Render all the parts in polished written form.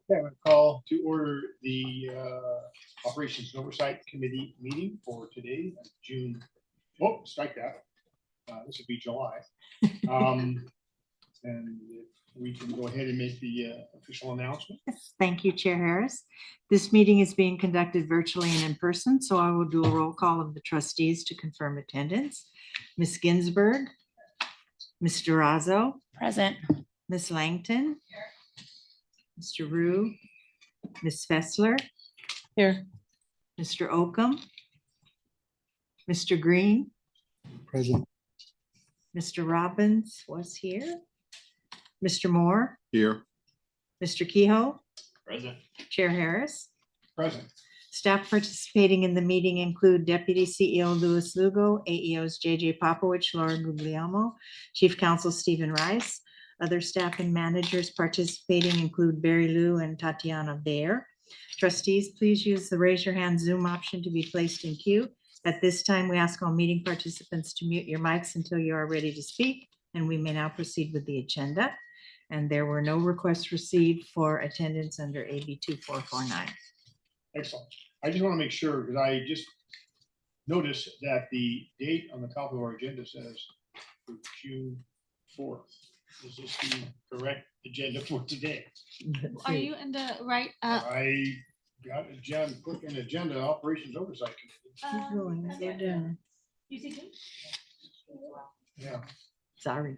Okay, I'm going to call to order the Operations and Oversight Committee meeting for today, June. Oh, strike that. This would be July. And if we can go ahead and make the official announcement. Yes, thank you, Chair Harris. This meeting is being conducted virtually and in person, so I will do a roll call of the trustees to confirm attendance. Ms. Ginsburg, Ms. Durazo, Present. Ms. Langton, Mr. Rue, Ms. Fessler, Here. Mr. Oakham, Mr. Green, Present. Mr. Robbins was here, Mr. Moore, Here. Mr. Kehoe, Present. Chair Harris. Present. Staff participating in the meeting include Deputy CEO Louis Lugo, AEOs JJ Popowich, Laura Guglielmo, Chief Counsel Stephen Rice. Other staff and managers participating include Barry Liu and Tatiana Baer. Trustees, please use the raise your hand Zoom option to be placed in queue. At this time, we ask all meeting participants to mute your mics until you are ready to speak, and we may now proceed with the agenda. And there were no requests received for attendance under AB 2449. Excellent. I just want to make sure, because I just noticed that the date on the top of our agenda says for June 4th. Is this the correct agenda for today? Are you in the right? I got agenda, put an agenda, Operations Oversight Committee. You see June? Yeah, Sorry.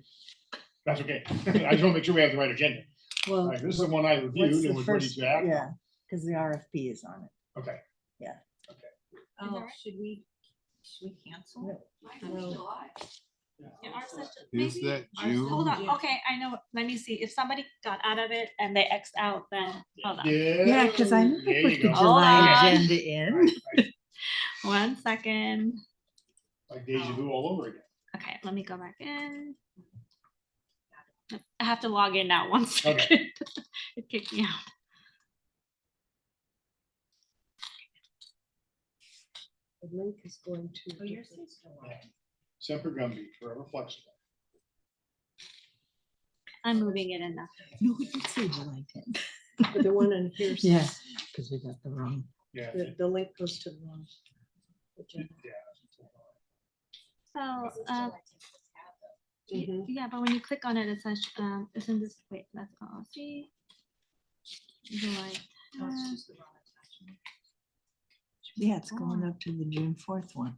that's okay. I just want to make sure we have the right agenda. All Well, right, this is the one I reviewed what's the and was ready first? to act. Yeah, because the RFP is on it. Okay. Oh, Should we cancel? in our session, Is maybe? that June? Hold on. Okay, I know. Let me see. If somebody got out of it and they X'd out, then hold on. Yeah, because I never There put you the go. July Hold on. agenda in. Right. 1 second. Like deja vu all over again. Okay, let me go back in. I have to log in now. 1 second. It kicked me out. The link is going to. Oh, your sister. Semper Gumby, forever flexible. I'm moving it in now. No, we did say July 10th. But the one in here, Yeah, because we got the wrong. Yeah. the link goes to the wrong agenda. So, Mhm. yeah, but when you click on it, it says, isn't this, wait, let's go see. July 10th. Yeah, it's going up to the June 4th one.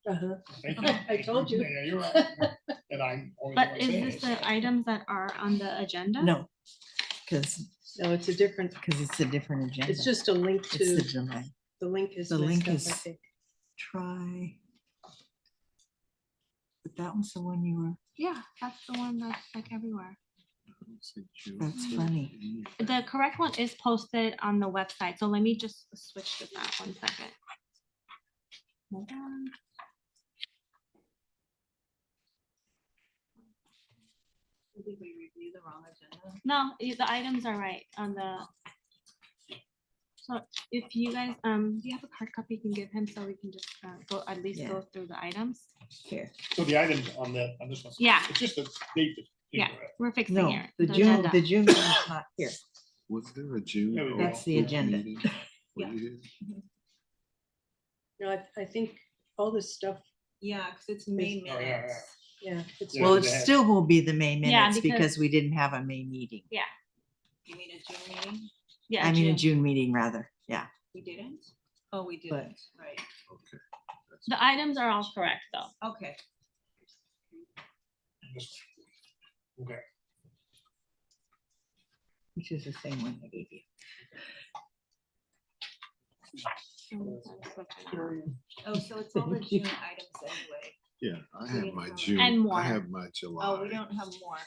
Uh-huh. Thank Okay. you. I told you. Yeah, you're right. And I'm. always But gonna is say this it. the items that are on the agenda? No, because No, it's a different, it's a different agenda. it's just a link It's the to, July. the link is. The link messed up, I is- think. Try. But that was the one you were, Yeah, that's the one that's like everywhere. that's funny. The correct one is posted on the website, so let me just switch to that 1 second. Hold on. Did we review the wrong agenda? No, the items are right on the. So if you guys, do you have a hard copy you can give him so we can just go, at least Yeah. go through the items? Here. So the items on this one. Yeah. It's just a date. that- Yeah. We're fixing No, it. the June, the June one is not here. Was there a June? There we go. That's the agenda. meeting? Were Yeah. you here? No, I think all this stuff, Yeah, because it's May Oh, yeah, yeah. minutes. yeah. It's Yeah, Well, it they had- still will be the May Yeah, minutes because because- we didn't have a May meeting. You mean a June meeting? Yeah. I mean, a June. June meeting rather, yeah. We didn't? Oh, we didn't, right. Okay. That's- The items are all correct though. Okay. This one. Okay. Which is the same one I gave you. Oh, so it's all the June items anyway. Yeah, I We have didn't my have- June. And more. I have my July. Oh, we don't have more.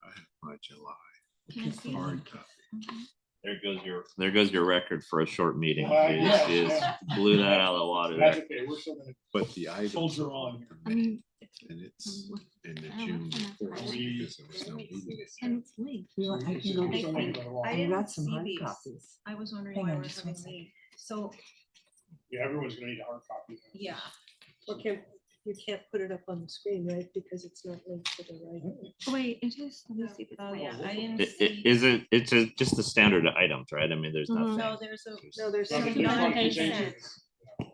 I have my July Can I see? hard copy. There goes your record for a short meeting. You Yes, just yeah. blew that out of the water. That's there. okay. We're still gonna. But the items Soldier are on. on the I May, mean, and it's in the Oh, June that's enough. report We- because there was no meeting. and it's linked. You want- I can go We're get still some. waiting for the law. I I didn't got some see hard these. copies. I was wondering Hang why on we're just having one second. me. So, Yeah, everyone's gonna need a hard copy. yeah, Okay, You can't put it up on the screen, right? Because it's not linked to the right. Wait, it is. Let me see if it's Oh, yeah, there. I didn't Is see. it's just the standard items, right? I mean, there's Mhm. nothing. No, there's a. No, there's Well, some this one notification. contains-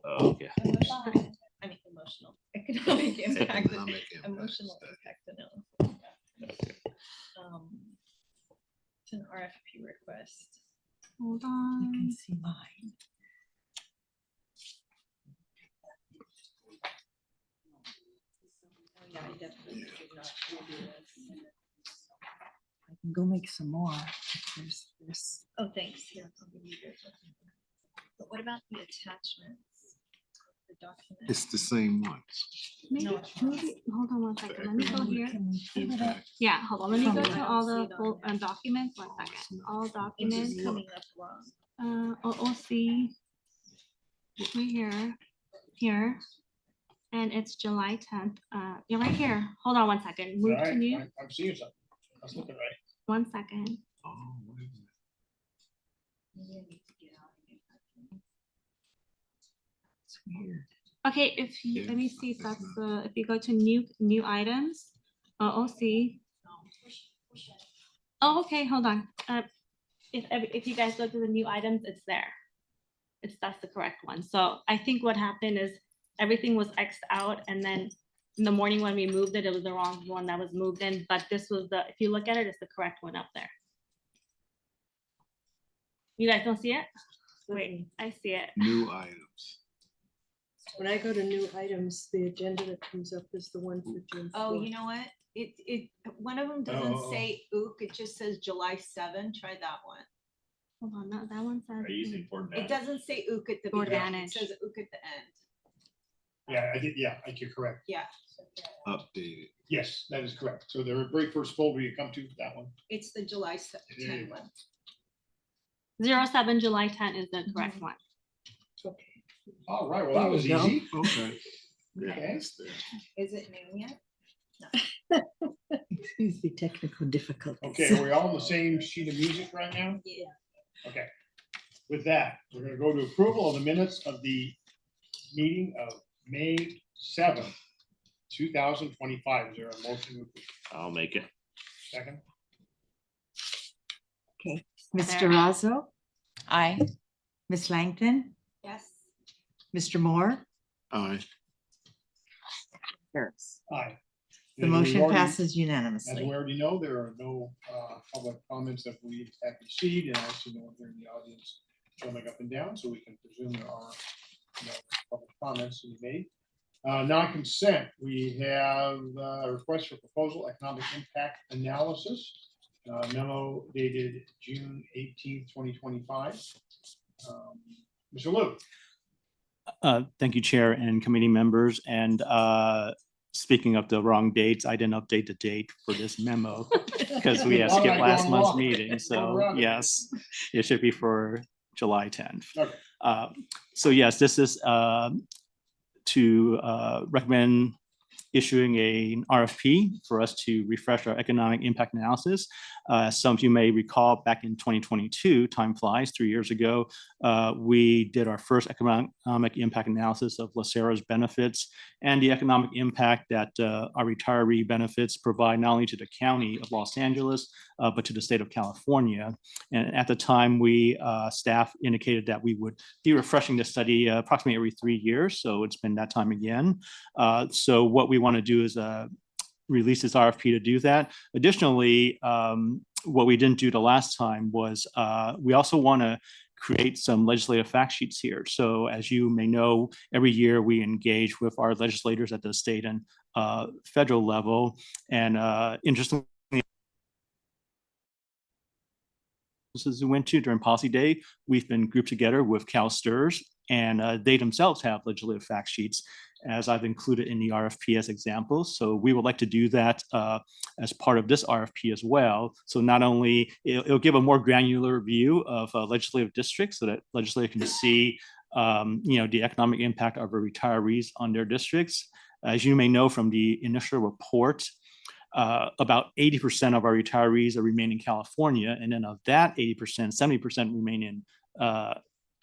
Oh, okay. Emotional, I mean, emotional, economic impact, Economic impact emotional study. impact analysis. It's an RFP request. Hold You on. can see mine. Oh, yeah, I definitely did not review this. I can go make some more. if there's. Oh, thanks, here, I'll give you this one. But what about the attachments? The document? It's the same ones. Maybe, No, it's not. maybe, hold on one second. Let me go here. Impact. Yeah, hold on. Let me go I to don't all see the it on full there. documents. One second. All It's documents. just coming up wrong. OOC. Right here. And it's July 10th. You're right here. Hold on one second. Move to Alright, new. I'm seeing something. That's looking right. One second. Oh, wait a minute. Maybe I need to get out of it. It's weird. Okay, if you, let me Yes, see if it's that's not. the, if you go to new items, OOC. Oh, okay, hold on. If you guys go to the new items, it's there. That's the correct one. So I think what happened is everything was Xed out, and then in the morning when we moved it, it was the wrong one that was moved in, but this was the, if you look at it, it's the correct one up there. You guys don't see it? Wait, I see it. New items. When I go to new items, the agenda that comes up is the one for June. Oh, 4th. you know what? One of them Oh, doesn't oh, oh. say ook, it just says July 7. Try that one. Hold on, that one says. Are you using Fort It doesn't say ook at the Board beginning, it manage. says ook at the end. Yeah, I think you're correct. Yeah, Updated. Yes, that is correct. So the very first folder you come to, that one. it's the July Yeah. 10 one. 07 July 10 is the correct one. Okay. All right, well, There that you was go. easy. Okay. Yeah, Okay. it's there. Is it new yet? Excuse the technical difficulties. Okay, are we all on the same sheet of music right now? Yeah. Okay. With that, we're gonna go to approval of the minutes of the meeting of May 7th, 2025. Is there a motion to approve? I'll make it. Second? Okay, Mr. There. Razzo, Aye. Ms. Langton, Yes. Mr. Moore. Aye. Aye. The As we motion already- passes As we unanimously. already know, there are no public comments that we have received, and I see no one here in the audience jumping up and down, so we can presume there are no public comments to be made. Non-consent, we have a request for proposal economic impact analysis, memo dated June 18th, 2025. Mr. Liu. Thank you, Chair and committee members. And speaking of the wrong dates, I didn't update the date for this memo because we had All skipped right, last going month's wrong. meeting. Going So wrong. yes, it should be for July 10th. Okay. So yes, this is to recommend issuing an RFP for us to refresh our economic impact analysis. Some of you may recall back in 2022, time flies, 3 years ago, we did our first economic impact analysis of LACERA's benefits and the economic impact that our retiree benefits provide not only to the county of Los Angeles, but to the state of California. And at the time, staff indicated that we would be refreshing the study approximately every 3 years. So it's been that time again. So what we want to do is release this RFP to do that. Additionally, what we didn't do the last time was we also want to create some legislative fact sheets here. So as you may know, every year we engage with our legislators at the state and federal level. And interestingly, we went to during Policy Day, we've been grouped together with CalSTRS, and they themselves have legislative fact sheets, as I've included in the RFP as examples. So we would like to do that as part of this RFP as well. So not only, it'll give a more granular view of legislative districts so that legislators can see the economic impact of our retirees on their districts. As you may know from the initial report, about 80% of our retirees remain in California. And then of that 80%, 70% remain in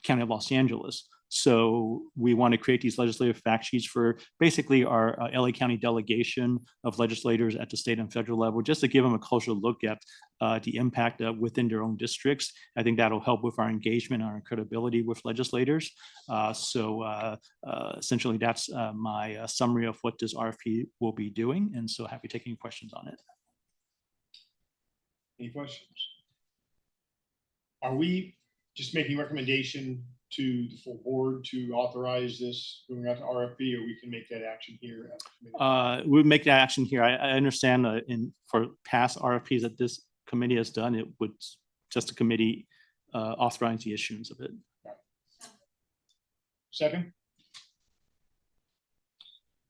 County of Los Angeles. So we want to create these legislative fact sheets for basically our LA County delegation of legislators at the state and federal level, just to give them a closer look at the impact within their own districts. I think that'll help with our engagement and our credibility with legislators. Essentially, that's my summary of what this RFP will be doing. And so happy taking questions on it. Any questions? Are we just making recommendation to the full board to authorize this going out to RFP, or we can make that action here? At the committee? We'll make that action here. I understand for past RFPs that this committee has done, it would just the committee authorize the issuance of it. Second?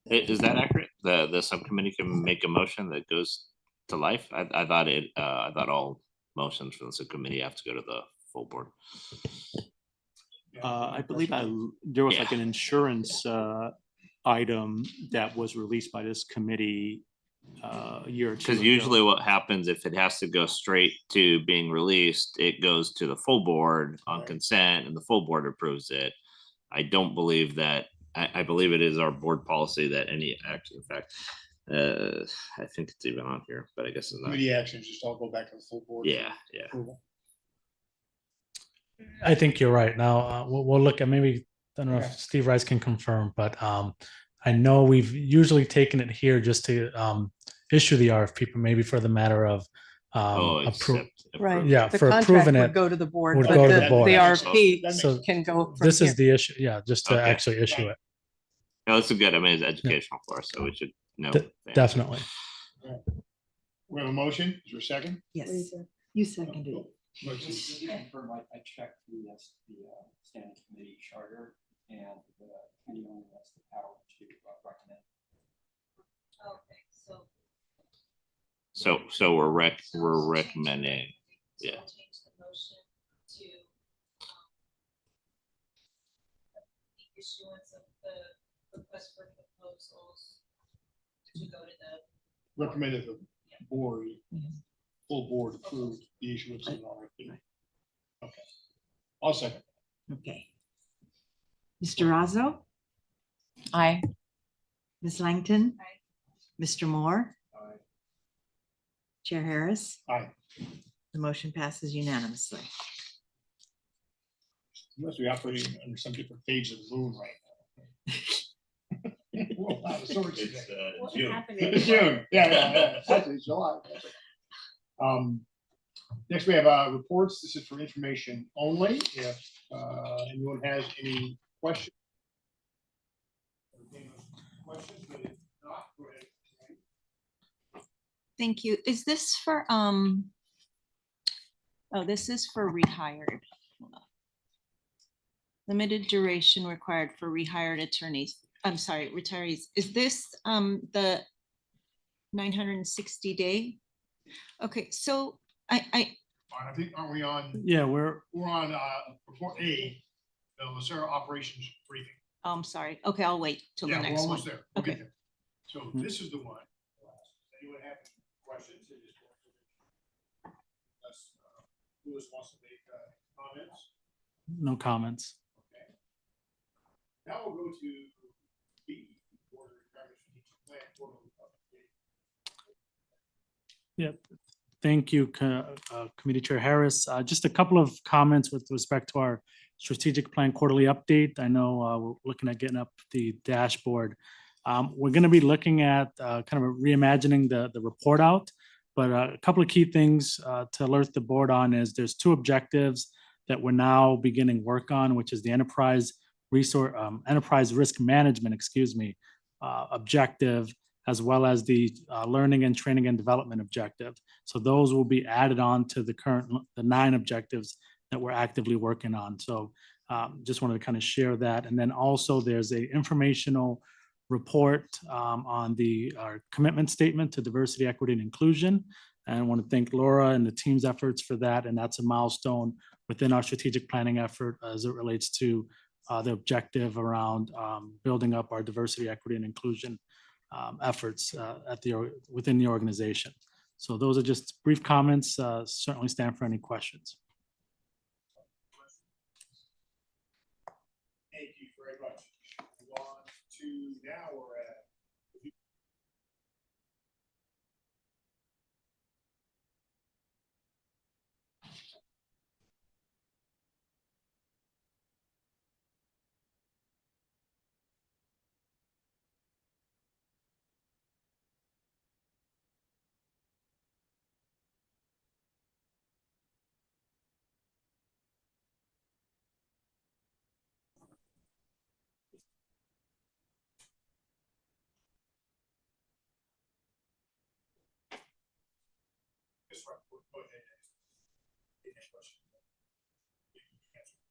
Is that accurate? The subcommittee can make a motion that goes to life? I thought all motions from the subcommittee have to go to the full board. I believe there was like an insurance item that was released by this committee a year or two Because ago. usually what happens if it has to go straight to being released, it goes to the full board on Right. consent and the full board approves it. I don't believe that, I believe it is our board policy that any action, in fact, I think it's even on here, but I guess it's not. Committee actions just all go back to the full board. Yeah. Approval. I think you're right. Now we'll look at maybe, I don't know Okay. if Steve Rice can confirm, but I know we've usually taken it here just to issue the RFP, but maybe for the matter of approve. Right. Yeah, The for contract approving would it, go to the board, would but go to the the board. RFP That So makes can go. from This is here. the issue, just to Okay. actually issue it. No, it's a good, I mean, it's educational for us, so we should know. De- the answer. Definitely. We have a motion. Is there a second? Yes, Lisa. you seconded it. Motion. I checked the standing committee charter, and the committee only has the power to recommend. Okay, so. So we're recommending, yeah. Change the motion to the issuance of the request for proposals to go to the. Recommended the board, full board approve the issuance of an RFP. Okay. I'll second. Okay. Mr. Razzo? Aye. Ms. Langton? Aye. Mr. Moore? Aye. Chair Harris? Aye. The motion passes unanimously. You must be operating under some different phase of the moon right now. We're all out of sorts today. What June. happened? It's June. Yeah. Actually, it's July. Next, we have reports. This is for information only. If anyone has any questions. Questions, but if not, go ahead. Thank you. Is this for, oh, this is for rehired. Hold on. Limited duration required for rehired attorneys. I'm sorry, retirees. Is this the 960-day? Okay, so I I think, aren't we on, Yeah, we're on report A, the LACERA operations briefing. oh, I'm sorry. Okay, I'll wait till the Yeah, we're next one. almost there. We'll get Okay. there. So this is the one. Anyone have any questions? Unless Louis wants to make comments. No comments. Okay. Now we'll go to B, Board of Requirements Strategic Plan Quarterly Update. Yep. Thank you, Committee Chair Harris. Just a couple of comments with respect to our strategic plan quarterly update. I know we're looking at getting up the dashboard. We're going to be looking at kind of reimagining the report out, but a couple of key things to alert the board on is there's two objectives that we're now beginning work on, which is the enterprise risk management, objective, as well as the learning and training and development objective. So those will be added on to the 9 objectives that we're actively working on. So just wanted to kind of share that. And then also there's a informational report on our commitment statement to diversity, equity, and inclusion. And I want to thank Laura and the team's efforts for that. And that's a milestone within our strategic planning effort as it relates to the objective around building up our diversity, equity, and inclusion efforts within the organization. So those are just brief comments. Certainly stand for any questions. Thank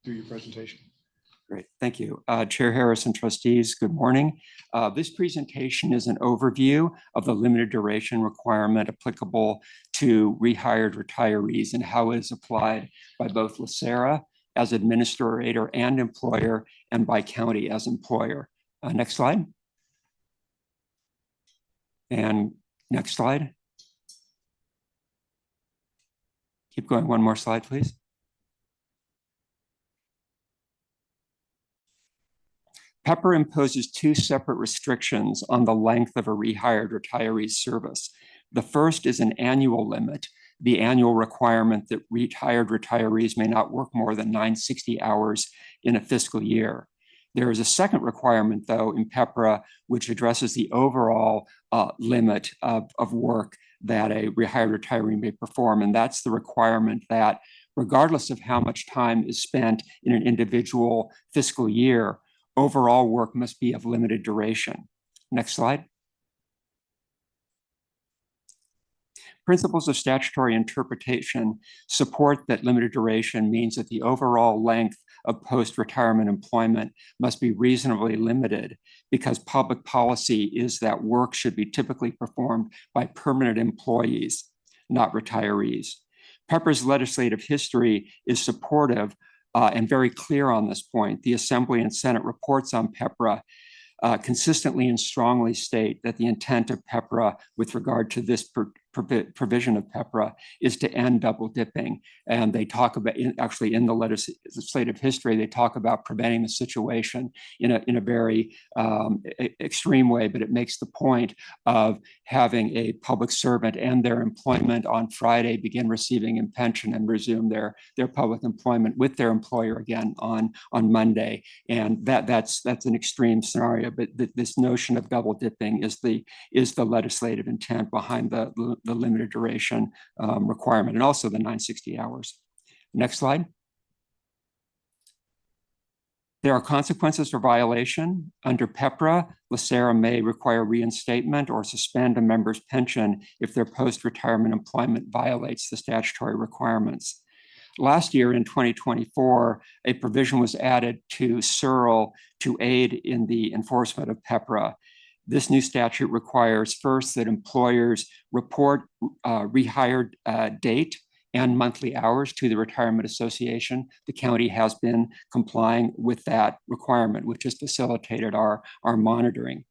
through your presentation. Great, thank you. Chair Harris and trustees, good morning. This presentation is an overview of the limited duration requirement applicable to rehired retirees and how it is applied by both LACERA as administrator and employer and by county as employer. Next slide. And next slide. Keep going, one more slide, please. PEPR imposes two separate restrictions on the length of a rehired retiree's service. The first is an annual limit, the annual requirement that retired retirees may not work more than 960 hours in a fiscal year. There is a second requirement, though, in PEPRA, which addresses the overall limit of work that a rehired retiree may perform, and that's the requirement that regardless of how much time is spent in an individual fiscal year, overall work must be of limited duration. Next slide. Principles of statutory interpretation support that limited duration means that the overall length of post-retirement employment must be reasonably limited because public policy is that work should be typically performed by permanent employees, not retirees. PEPRA's legislative history is supportive and very clear on this point. The Assembly and Senate reports on PEPRA consistently and strongly state that the intent of PEPRA with regard to this provision of PEPRA is to end double dipping. And they talk about, actually in the legislative history, they talk about preventing the situation in a very extreme way, but it makes the point of having a public servant end their employment on Friday, begin receiving a pension and resume their public employment with their employer again on Monday. And that's an extreme scenario, but this notion of double dipping is the legislative intent behind the limited duration requirement and also the 960 hours. Next slide. There are consequences for violation. Under PEPRA, LACERA may require reinstatement or suspend a member's pension if their post-retirement employment violates the statutory requirements. Last year in 2024, a provision was added to SERL to aid in the enforcement of PEPRA. This new statute requires first that employers report rehired date and monthly hours to the Retirement Association. The county has been complying with that requirement, which has facilitated our monitoring.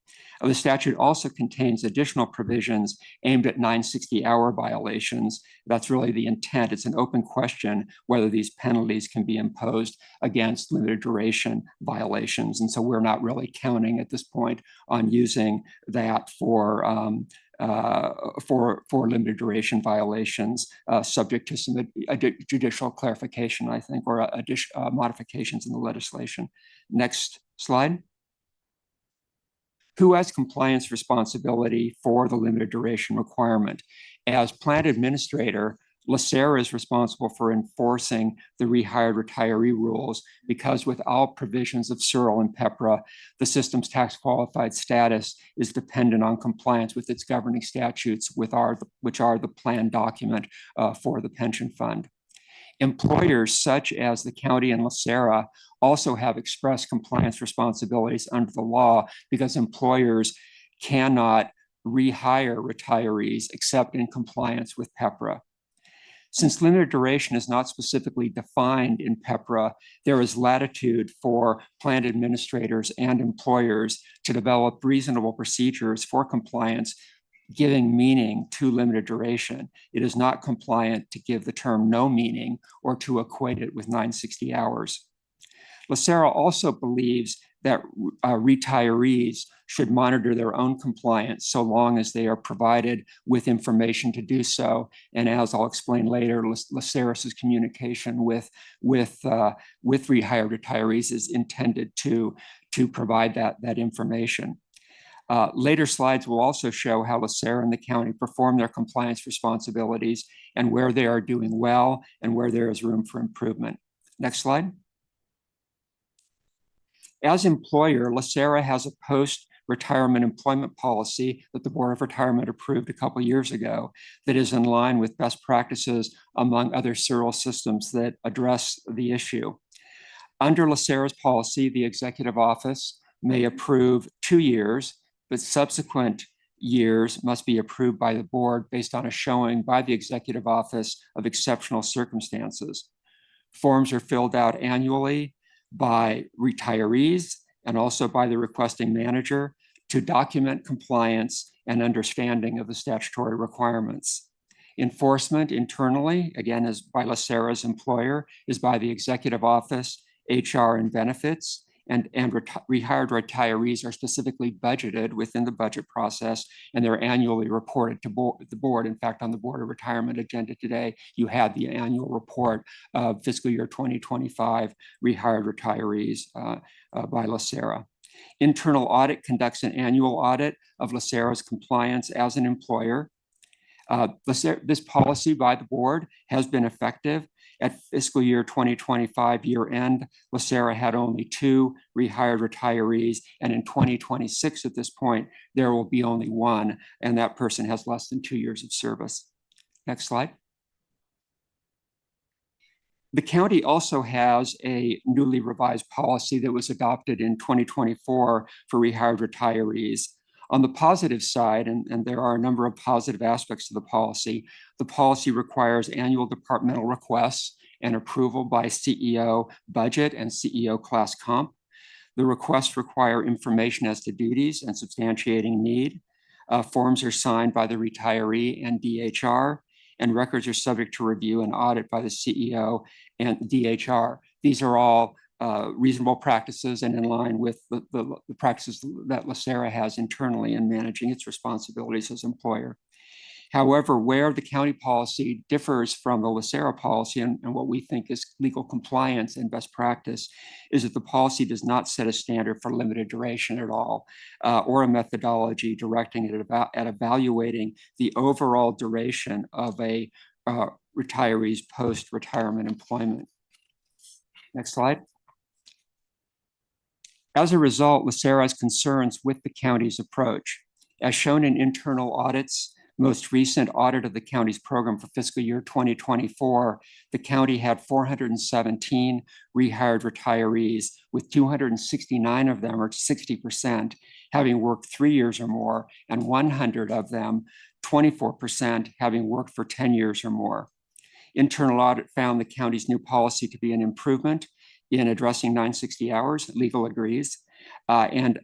The statute also contains additional provisions aimed at 960-hour violations. That's really the intent. It's an open question whether these penalties can be imposed against limited duration violations. And so we're not really counting at this point on using that for limited duration violations, subject to some judicial clarification, I think, or modifications in the legislation. Next slide. Who has compliance responsibility for the limited duration requirement? As plan administrator, LACERA is responsible for enforcing the rehired retiree rules because without provisions of SERL and PEPRA, the system's tax qualified status is dependent on compliance with its governing statutes, which are the plan document for the pension fund. Employers such as the county and LACERA also have express compliance responsibilities under the law because employers cannot rehire retirees except in compliance with PEPRA. Since limited duration is not specifically defined in PEPRA, there is latitude for plan administrators and employers to develop reasonable procedures for compliance, giving meaning to limited duration. It is not compliant to give the term no meaning or to equate it with 960 hours. LACERA also believes that retirees should monitor their own compliance so long as they are provided with information to do so. And as I'll explain later, LACERA's communication with rehired retirees is intended to provide that information. Later slides will also show how LACERA and the county perform their compliance responsibilities and where they are doing well and where there is room for improvement. Next slide. As employer, LACERA has a retirement employment policy that the Board of Retirement approved a couple years ago that is in line with best practices among other serial systems that address the issue. Under LACERA's policy, the executive office may approve 2 years, but subsequent years must be approved by the board based on a showing by the executive office of exceptional circumstances. Forms are filled out annually by retirees and also by the requesting manager to document compliance and understanding of the statutory requirements. Enforcement internally, again, as by LACERA's employer, is by the executive office, HR and benefits, and rehired retirees are specifically budgeted within the budget process, and they're annually reported to the board. In fact, on the Board of Retirement agenda today, you had the annual report of fiscal year 2025 rehired retirees by LACERA. Internal audit conducts an annual audit of LACERA's compliance as an employer. This policy by the board has been effective. At fiscal year 2025 year end, LACERA had only 2 rehired retirees, and in 2026 at this point, there will be only 1, and that person has less than 2 years of service. Next slide. The county also has a newly revised policy that was adopted in 2024 for rehired retirees. On the positive side, and there are a number of positive aspects to the policy requires annual departmental requests and approval by CEO budget and CEO class comp. The requests require information as to duties and substantiating need. Forms are signed by the retiree and DHR, and records are subject to review and audit by the CEO and DHR. These are all reasonable practices and in line with the practices that LACERA has internally in managing its responsibilities as employer. However, where the county policy differs from the LACERA policy and what we think is legal compliance and best practice is that the policy does not set a standard for limited duration at all, or a methodology directing it at evaluating the overall duration of a retiree's post-retirement employment. Next slide. As a result, LACERA has concerns with the county's approach. As shown in internal audits, most recent audit of the county's program for fiscal year 2024, the county had 417 rehired retirees, with 269 of them, or 60%, having worked 3 years or more, and 100 of them, 24%, having worked for 10 years or more. Internal audit found the county's new policy to be an improvement in addressing 960 hours, legal agrees, and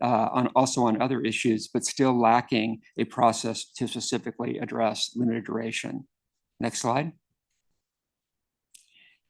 also on other issues, but still lacking a process to specifically address limited duration. Next slide.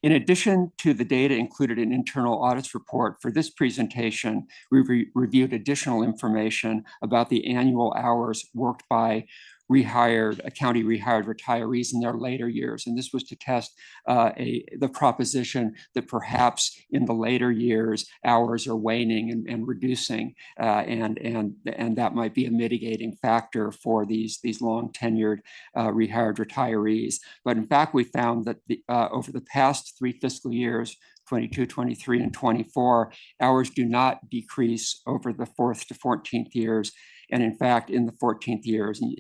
In addition to the data included in internal audits report, for this presentation, we reviewed additional information about the annual hours worked by county rehired retirees in their later years. And this was to test the proposition that perhaps in the later years, hours are waning and reducing, and that might be a mitigating factor for these long tenured rehired retirees. But in fact, we found that over the past 3 fiscal years, 22, 23, and 24, hours do not decrease over the 4th to 14th years. And in fact, in the 14th years, and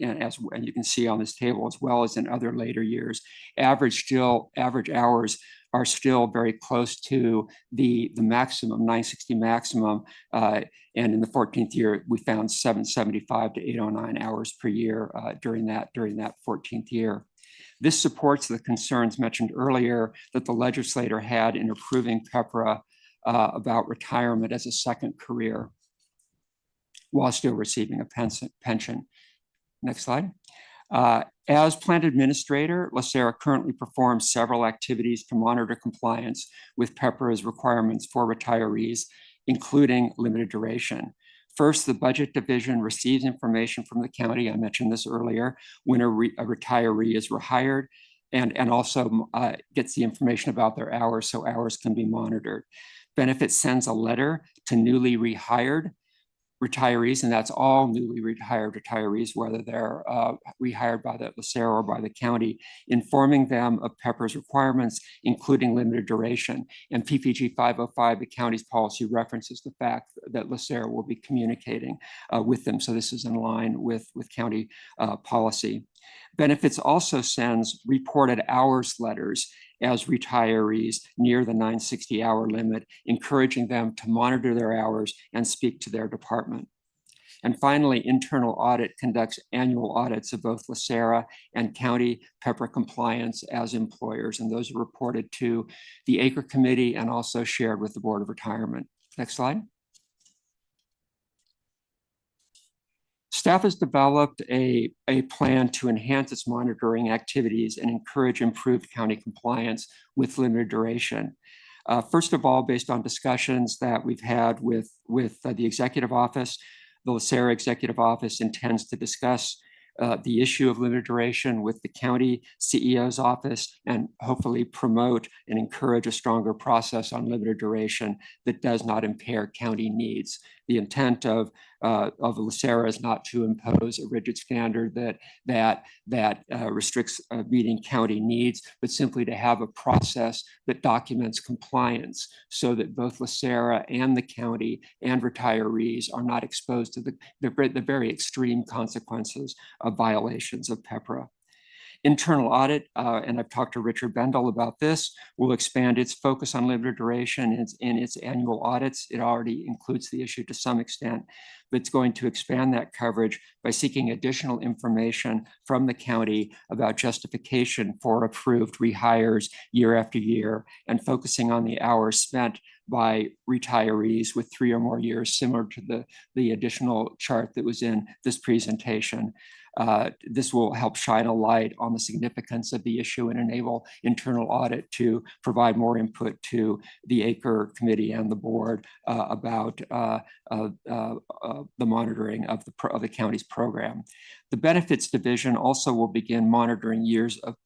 you can see on this table, as well as in other later years, average hours are still very close to the maximum, 960 maximum. And in the 14th year, we found 775 to 809 hours per year during that 14th year. This supports the concerns mentioned earlier that the legislator had in approving PEPRA about retirement as a second career, while still receiving a pension. Next slide. As plan administrator, LACERA currently performs several activities to monitor compliance with PEPRA's requirements for retirees, including limited duration. First, the budget division receives information from the county, I mentioned this earlier, when a retiree is rehired, and also gets the information about their hours so hours can be monitored. Benefits sends a letter to newly rehired retirees, and that's all newly retired retirees, whether they're rehired by the LACERA or by the county, informing them of PEPRA's requirements, including limited duration. And PPG 505, the county's policy, references the fact that LACERA will be communicating with them. So this is in line with county policy. Benefits also sends reported hours letters as retirees near the 960-hour limit, encouraging them to monitor their hours and speak to their department. And finally, internal audit conducts annual audits of both LACERA and county PEPRA compliance as employers, and those are reported to the ACRE committee and also shared with the Board of Retirement. Next slide. Staff has developed a plan to enhance its monitoring activities and encourage improved county compliance with limited duration. First of all, based on discussions that we've had with the executive office, the LACERA executive office intends to discuss the issue of limited duration with the county CEO's office and hopefully promote and encourage a stronger process on limited duration that does not impair county needs. The intent of LACERA is not to impose a rigid standard that restricts meeting county needs, but simply to have a process that documents compliance so that both LACERA and the county and retirees are not exposed to the very extreme consequences of violations of PEPRA. Internal audit, and I've talked to Richard Bendel about this, will expand its focus on limited duration in its annual audits. It already includes the issue to some extent, but it's going to expand that coverage by seeking additional information from the county about justification for approved rehires year after year and focusing on the hours spent by retirees with 3 or more years, similar to the additional chart that was in this presentation. This will help shine a light on the significance of the issue and enable internal audit to provide more input to the ACRE committee and the board about the monitoring of the county's program. The benefits division also will begin monitoring years of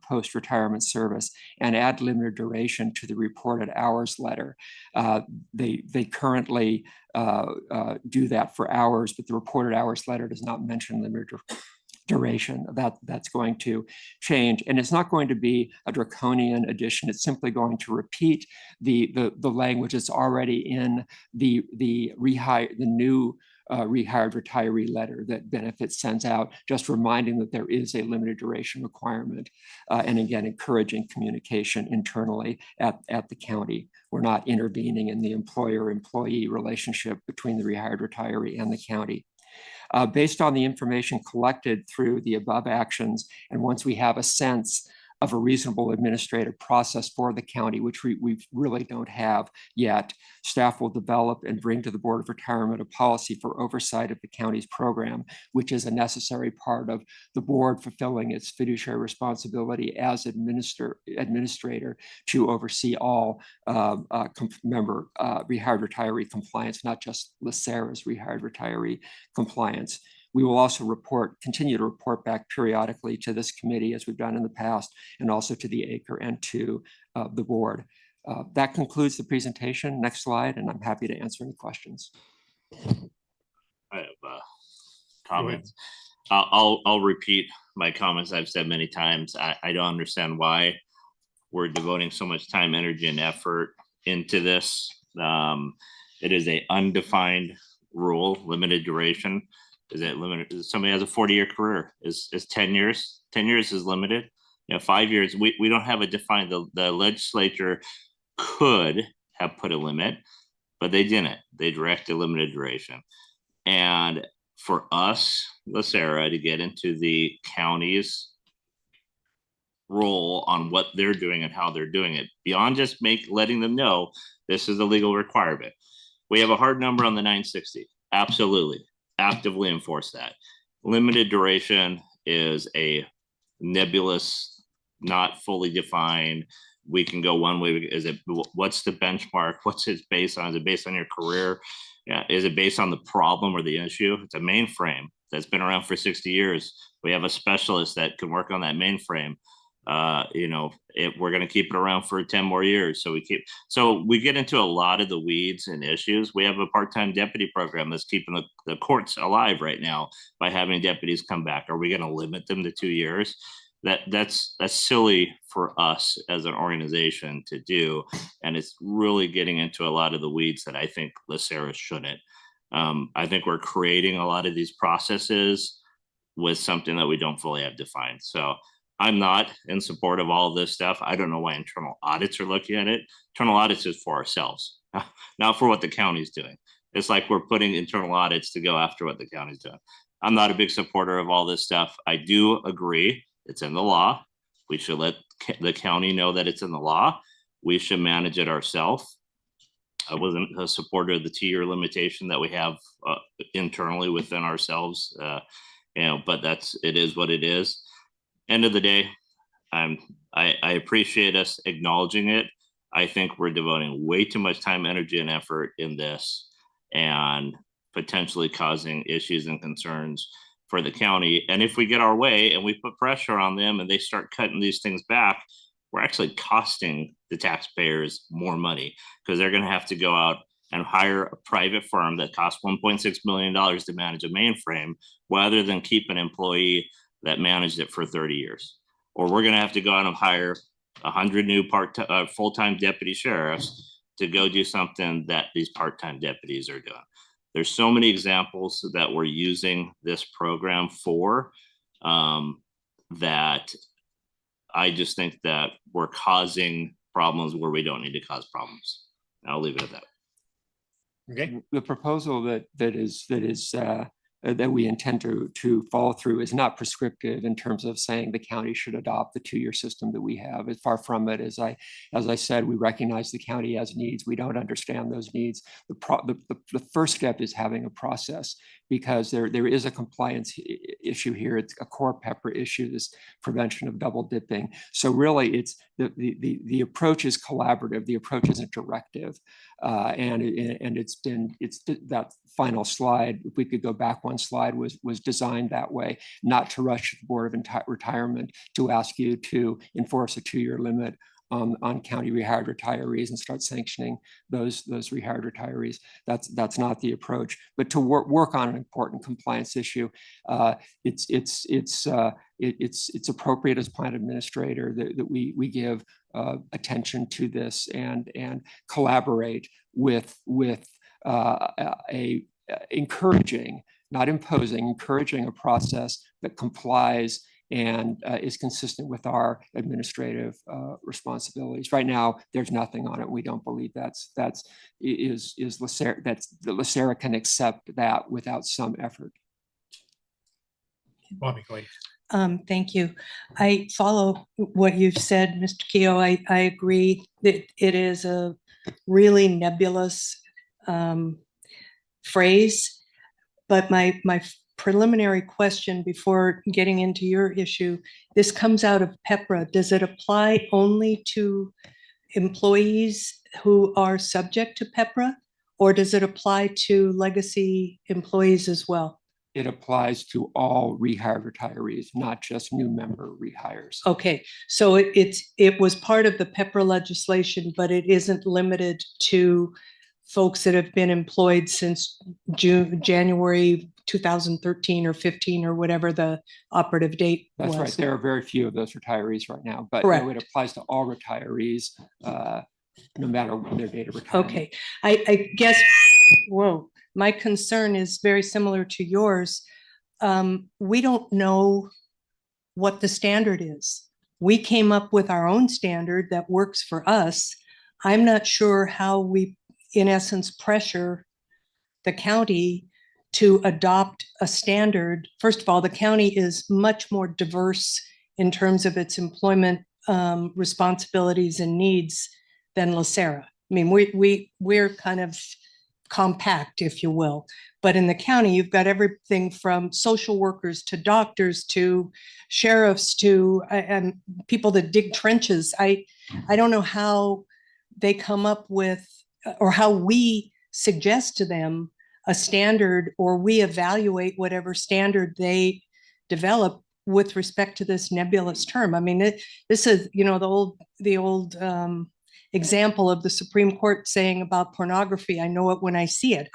post-retirement service and add limited duration to the reported hours letter. They currently do that for hours, but the reported hours letter does not mention limited duration. That's going to change, and it's not going to be a draconian addition. It's simply going to repeat the language that's already in the new rehired retiree letter that Benefits sends out, just reminding that there is a limited duration requirement, and again, encouraging communication internally at the county. We're not intervening in the employer-employee relationship between the rehired retiree and the county. Based on the information collected through the above actions, and once we have a sense of a reasonable administrative process for the county, which we really don't have yet, staff will develop and bring to the Board of Retirement a policy for oversight of the county's program, which is a necessary part of the board fulfilling its fiduciary responsibility as administrator to oversee all rehired retiree compliance, not just LACERA's rehired retiree compliance. We will also continue to report back periodically to this committee as we've done in the past, and also to the ACRE and to the board. That concludes the presentation. Next slide, and I'm happy to answer any questions. I have comments. I'll repeat my comments I've said many times. I don't understand why we're devoting so much time, energy, and effort into this. It is an undefined rule, limited duration. Is it limited? Somebody has a 40-year career. Is 10 years? 10 years is limited. 5 years. We don't have a defined. The legislature could have put a limit, but they didn't. They directed limited duration. And for us, LACERA, to get into the county's role on what they're doing and how they're doing it, beyond just letting them know this is a legal requirement. We have a hard number on the 960. Absolutely. Actively enforce that. Limited duration is a nebulous, not fully defined. We can go one way. What's the benchmark? What's it based on? Is it based on your career? Is it based on the problem or the issue? It's a mainframe that's been around for 60 years. We have a specialist that can work on that mainframe. we're going to keep it around for 10 more years. So we get into a lot of the weeds and issues. We have a part-time deputy program that's keeping the courts alive right now by having deputies come back. Are we going to limit them to 2 years? That's silly for us as an organization to do. And it's really getting into a lot of the weeds that I think LACERA shouldn't. I think we're creating a lot of these processes with something that we don't fully have defined. So I'm not in support of all of this stuff. I don't know why internal audits are looking at it. Internal audits is for ourselves, not for what the county's doing. It's like we're putting internal audits to go after what the county's doing. I'm not a big supporter of all this stuff. I do agree it's in the law. We should let the county know that it's in the law. We should manage it ourselves. I wasn't a supporter of the 2-year limitation that we have internally within ourselves, but it is what it is. End of the day, I appreciate us acknowledging it. I think we're devoting way too much time, energy, and effort in this and potentially causing issues and concerns for the county. And if we get our way and we put pressure on them and they start cutting these things back, we're actually costing the taxpayers more money because they're going to have to go out and hire a private firm that costs $1.6 million to manage a mainframe rather than keep an employee that managed it for 30 years. Or we're going to have to go out and hire 100 new full-time deputy sheriffs to go do something that these part-time deputies are doing. There's so many examples that we're using this program for that I just think that we're causing problems where we don't need to cause problems. I'll leave it at that. Okay. The proposal that we intend to follow through is not prescriptive in terms of saying the county should adopt the 2-year system that we have. It's far from it. As I said, we recognize the county has needs. We don't understand those needs. The first step is having a process because there is a compliance issue here. It's a core PEPRA issue, this prevention of double dipping. So really, it's the approach is collaborative. The approach isn't directive, and it's that final slide. If we could go back one slide, was designed that way, not to rush the Board of Retirement to ask you to enforce a 2-year limit on county rehired retirees and start sanctioning those rehired retirees. That's not the approach. But to work on an important compliance issue, it's appropriate as plan administrator that we give attention to this and collaborate with encouraging, not imposing, encouraging a process that complies and is consistent with our administrative responsibilities. Right now, there's nothing on it. We don't believe LACERA, that LACERA can accept that without some effort. Bobby, go ahead. Thank you. I follow what you've said, Mr. Keogh. I agree that it is a really nebulous phrase, but my preliminary question before getting into your issue, this comes out of PEPRA. Does it apply only to employees who are subject to PEPRA, or does it apply to legacy employees as well? It applies to all rehired retirees, not just new member rehires. Okay, so it was part of the PEPRA legislation, but it isn't limited to folks that have been employed since January 2013 or 15 or whatever the operative date was. That's right. There are very few of those retirees right now, but Correct. no, it applies to all retirees, no matter their date of retirement. Okay, I guess, whoa, my concern is very similar to yours. We don't know what the standard is. We came up with our own standard that works for us. I'm not sure how we, in essence, pressure the county to adopt a standard. First of all, the county is much more diverse in terms of its employment responsibilities and needs than LACERA. I mean, we're kind of compact, if you will. But in the county, you've got everything from social workers to doctors to sheriffs to and people that dig trenches. I don't know how they come up with or how we suggest to them a standard or we evaluate whatever standard they develop with respect to this nebulous term. I mean, this is, you know, the old example of the Supreme Court saying about pornography, I know it when I see it.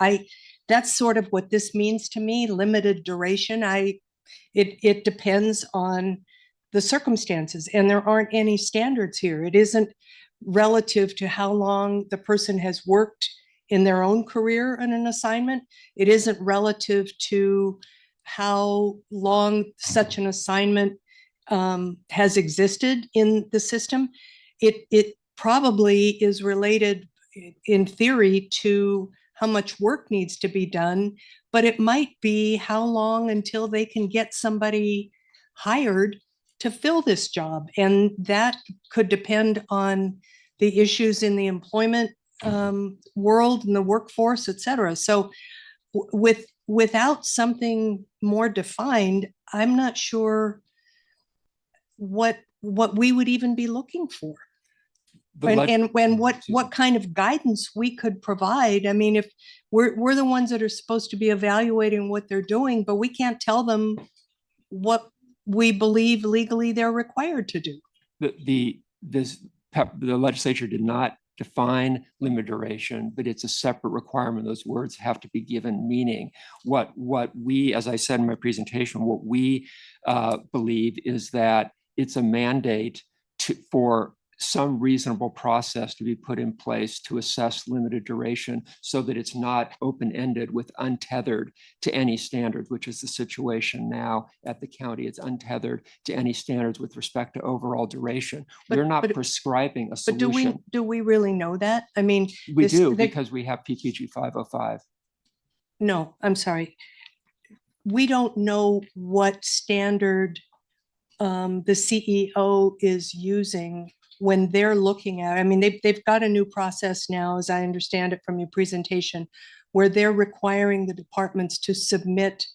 That's sort of what this means to me, limited duration. It depends on the circumstances, and there aren't any standards here. It isn't relative to how long the person has worked in their own career in an assignment. It isn't relative to how long such an assignment has existed in the system. It probably is related in theory to how much work needs to be done, but it might be how long until they can get somebody hired to fill this job. And that could depend on the issues in the employment world and the workforce, et cetera. So without something more defined, I'm not sure what we would even be looking for. And what kind of guidance we could provide. I mean, if we're the ones that are supposed to be evaluating what they're doing, but we can't tell them what we believe legally they're required to do. The legislature did not define limited duration, but it's a separate requirement. Those words have to be given meaning. What we, as I said in my presentation, what we believe is that it's a mandate for some reasonable process to be put in place to assess limited duration so that it's not open-ended with untethered to any standards, which is the situation now at the county. It's untethered to any standards with respect to overall duration. We're not prescribing a solution. But do we really know that? I mean, we do because we have PPG 505. No, I'm sorry. We don't know what standard the CEO is using when they're looking at, I mean, they've got a new process now, as I understand it from your presentation, where they're requiring the departments to submit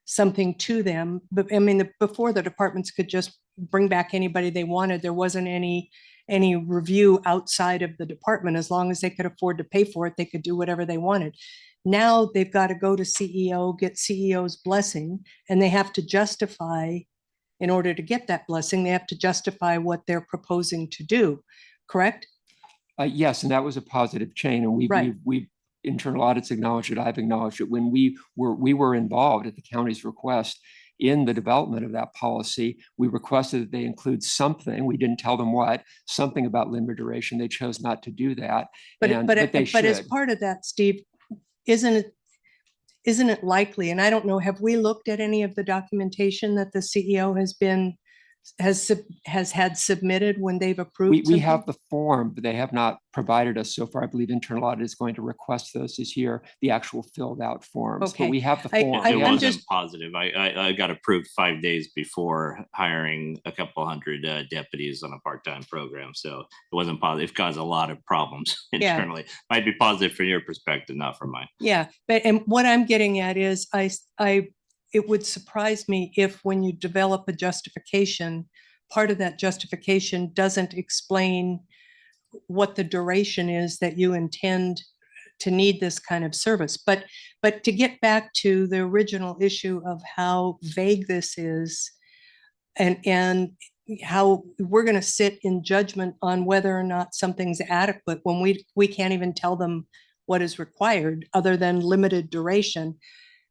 something to them. But I mean, before the departments could just bring back anybody they wanted. There wasn't any review outside of the department. As long as they could afford to pay for it, they could do whatever they wanted. Now they've got to go to CEO, get CEO's blessing, and they have to justify, in order to get that blessing, they have to justify what they're proposing to do, correct? Yes, and that was a positive chain. And we internal audits acknowledged it. I've acknowledged it. When we were involved at the county's request in the development of that policy, we requested that they include something. We didn't tell them what, something about limited duration. They chose not to do that. But as part of that, Steve, isn't it likely, and I don't know, have we looked at any of the documentation that the CEO has had submitted when they've approved? We have the form, but they have not provided us so far. I believe internal audit is going to request those this year, the actual filled out forms. Okay. But we have the form. It wasn't positive. I got approved 5 days before hiring a couple hundred deputies on a part-time program. So it wasn't positive. It caused a lot of problems internally. Might be positive from your perspective, not from mine. Yeah, and what I'm getting at is it would surprise me if when you develop a justification, part of that justification doesn't explain what the duration is that you intend to need this kind of service. But to get back to the original issue of how vague this is and how we're going to sit in judgment on whether or not something's adequate when we can't even tell them what is required other than limited duration.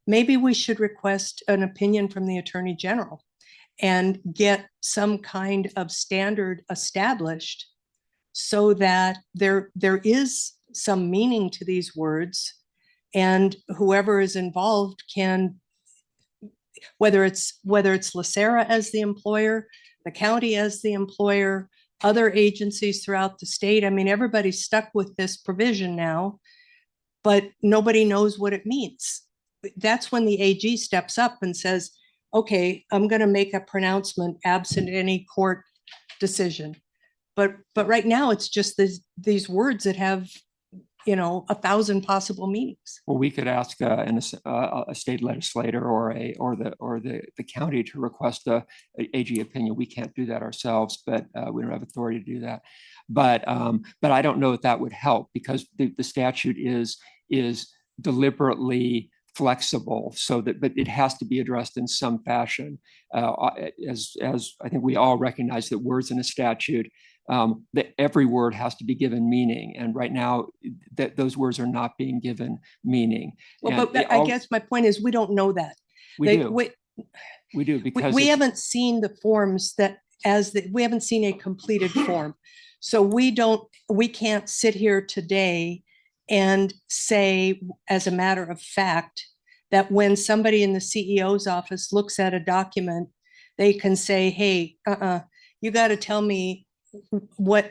Maybe we should request an opinion from the Attorney General and get some kind of standard established so that there is some meaning to these words, and whoever is involved can, whether it's LACERA as the employer, the county as the employer, other agencies throughout the state. I mean, everybody's stuck with this provision now, but nobody knows what it means. That's when the AG steps up and says, okay, I'm going to make a pronouncement absent any court decision. But right now it's just these words that have, 1,000 possible meanings. Well, we could ask a state legislator or the county to request a AG opinion. We can't do that ourselves, but we don't have authority to do that. But I don't know if that would help, because the statute is deliberately flexible so that, but it has to be addressed in some fashion. As I think we all recognize that words in a statute, that every word has to be given meaning. And right now that those words are not being given meaning. Well, And but I guess my point is, we don't know that. we do. We do because We it's- haven't seen the forms that we haven't seen a completed form. So we can't sit here today and say, as a matter of fact, that when somebody in the CEO's office looks at a document, they can say, hey, you got to tell me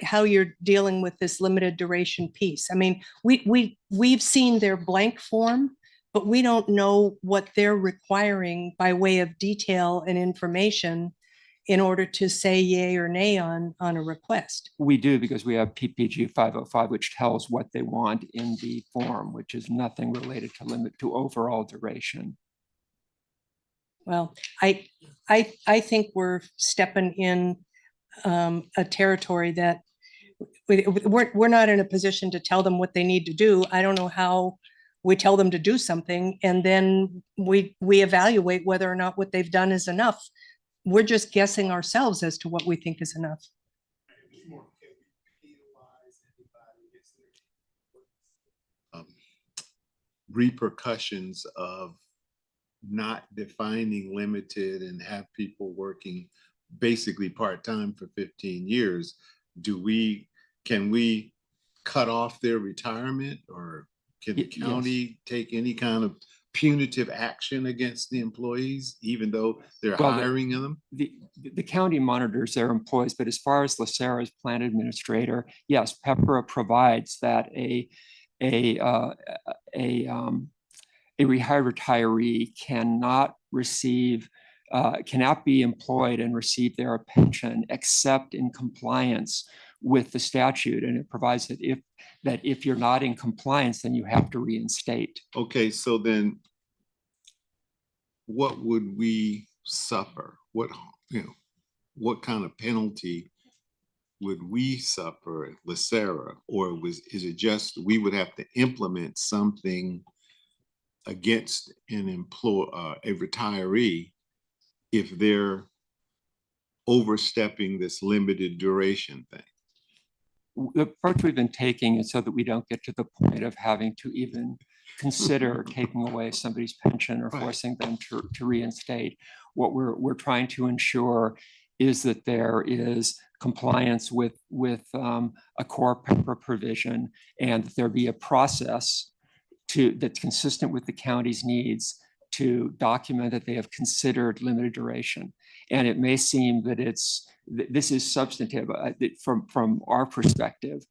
how you're dealing with this limited duration piece. I mean, we've seen their blank form, but we don't know what they're requiring by way of detail and information in order to say yay or nay on a request. We do, because we have PPG 505, which tells what they want in the form, which is nothing related to overall duration. Well, I think we're stepping in a territory that we're not in a position to tell them what they need to do. I don't know how we tell them to do something and then we evaluate whether or not what they've done is enough. We're just guessing ourselves as to what we think is enough. Repercussions of not defining limited and have people working basically part-time for 15 years. Can we cut off their retirement, or can the county take any kind of punitive action against the employees, even though they're hiring them? The county monitors their employees, but as far as LACERA's plan administrator, yes, PEPRA provides that a rehired retiree cannot be employed and receive their pension except in compliance with the statute, and it provides that if you're not in compliance, then you have to reinstate. Okay, so then what would we suffer? What kind of penalty would we suffer at LACERA? Or is it just we would have to implement something against a retiree if they're overstepping this limited duration thing? The approach we've been taking is so that we don't get to the point of having to even consider taking away somebody's pension or forcing them to reinstate. What we're trying to ensure is that there is compliance with a core PEPRA provision, and that there be a process that's consistent with the county's needs to document that they have considered limited duration. And it may seem that this is substantive from our perspective,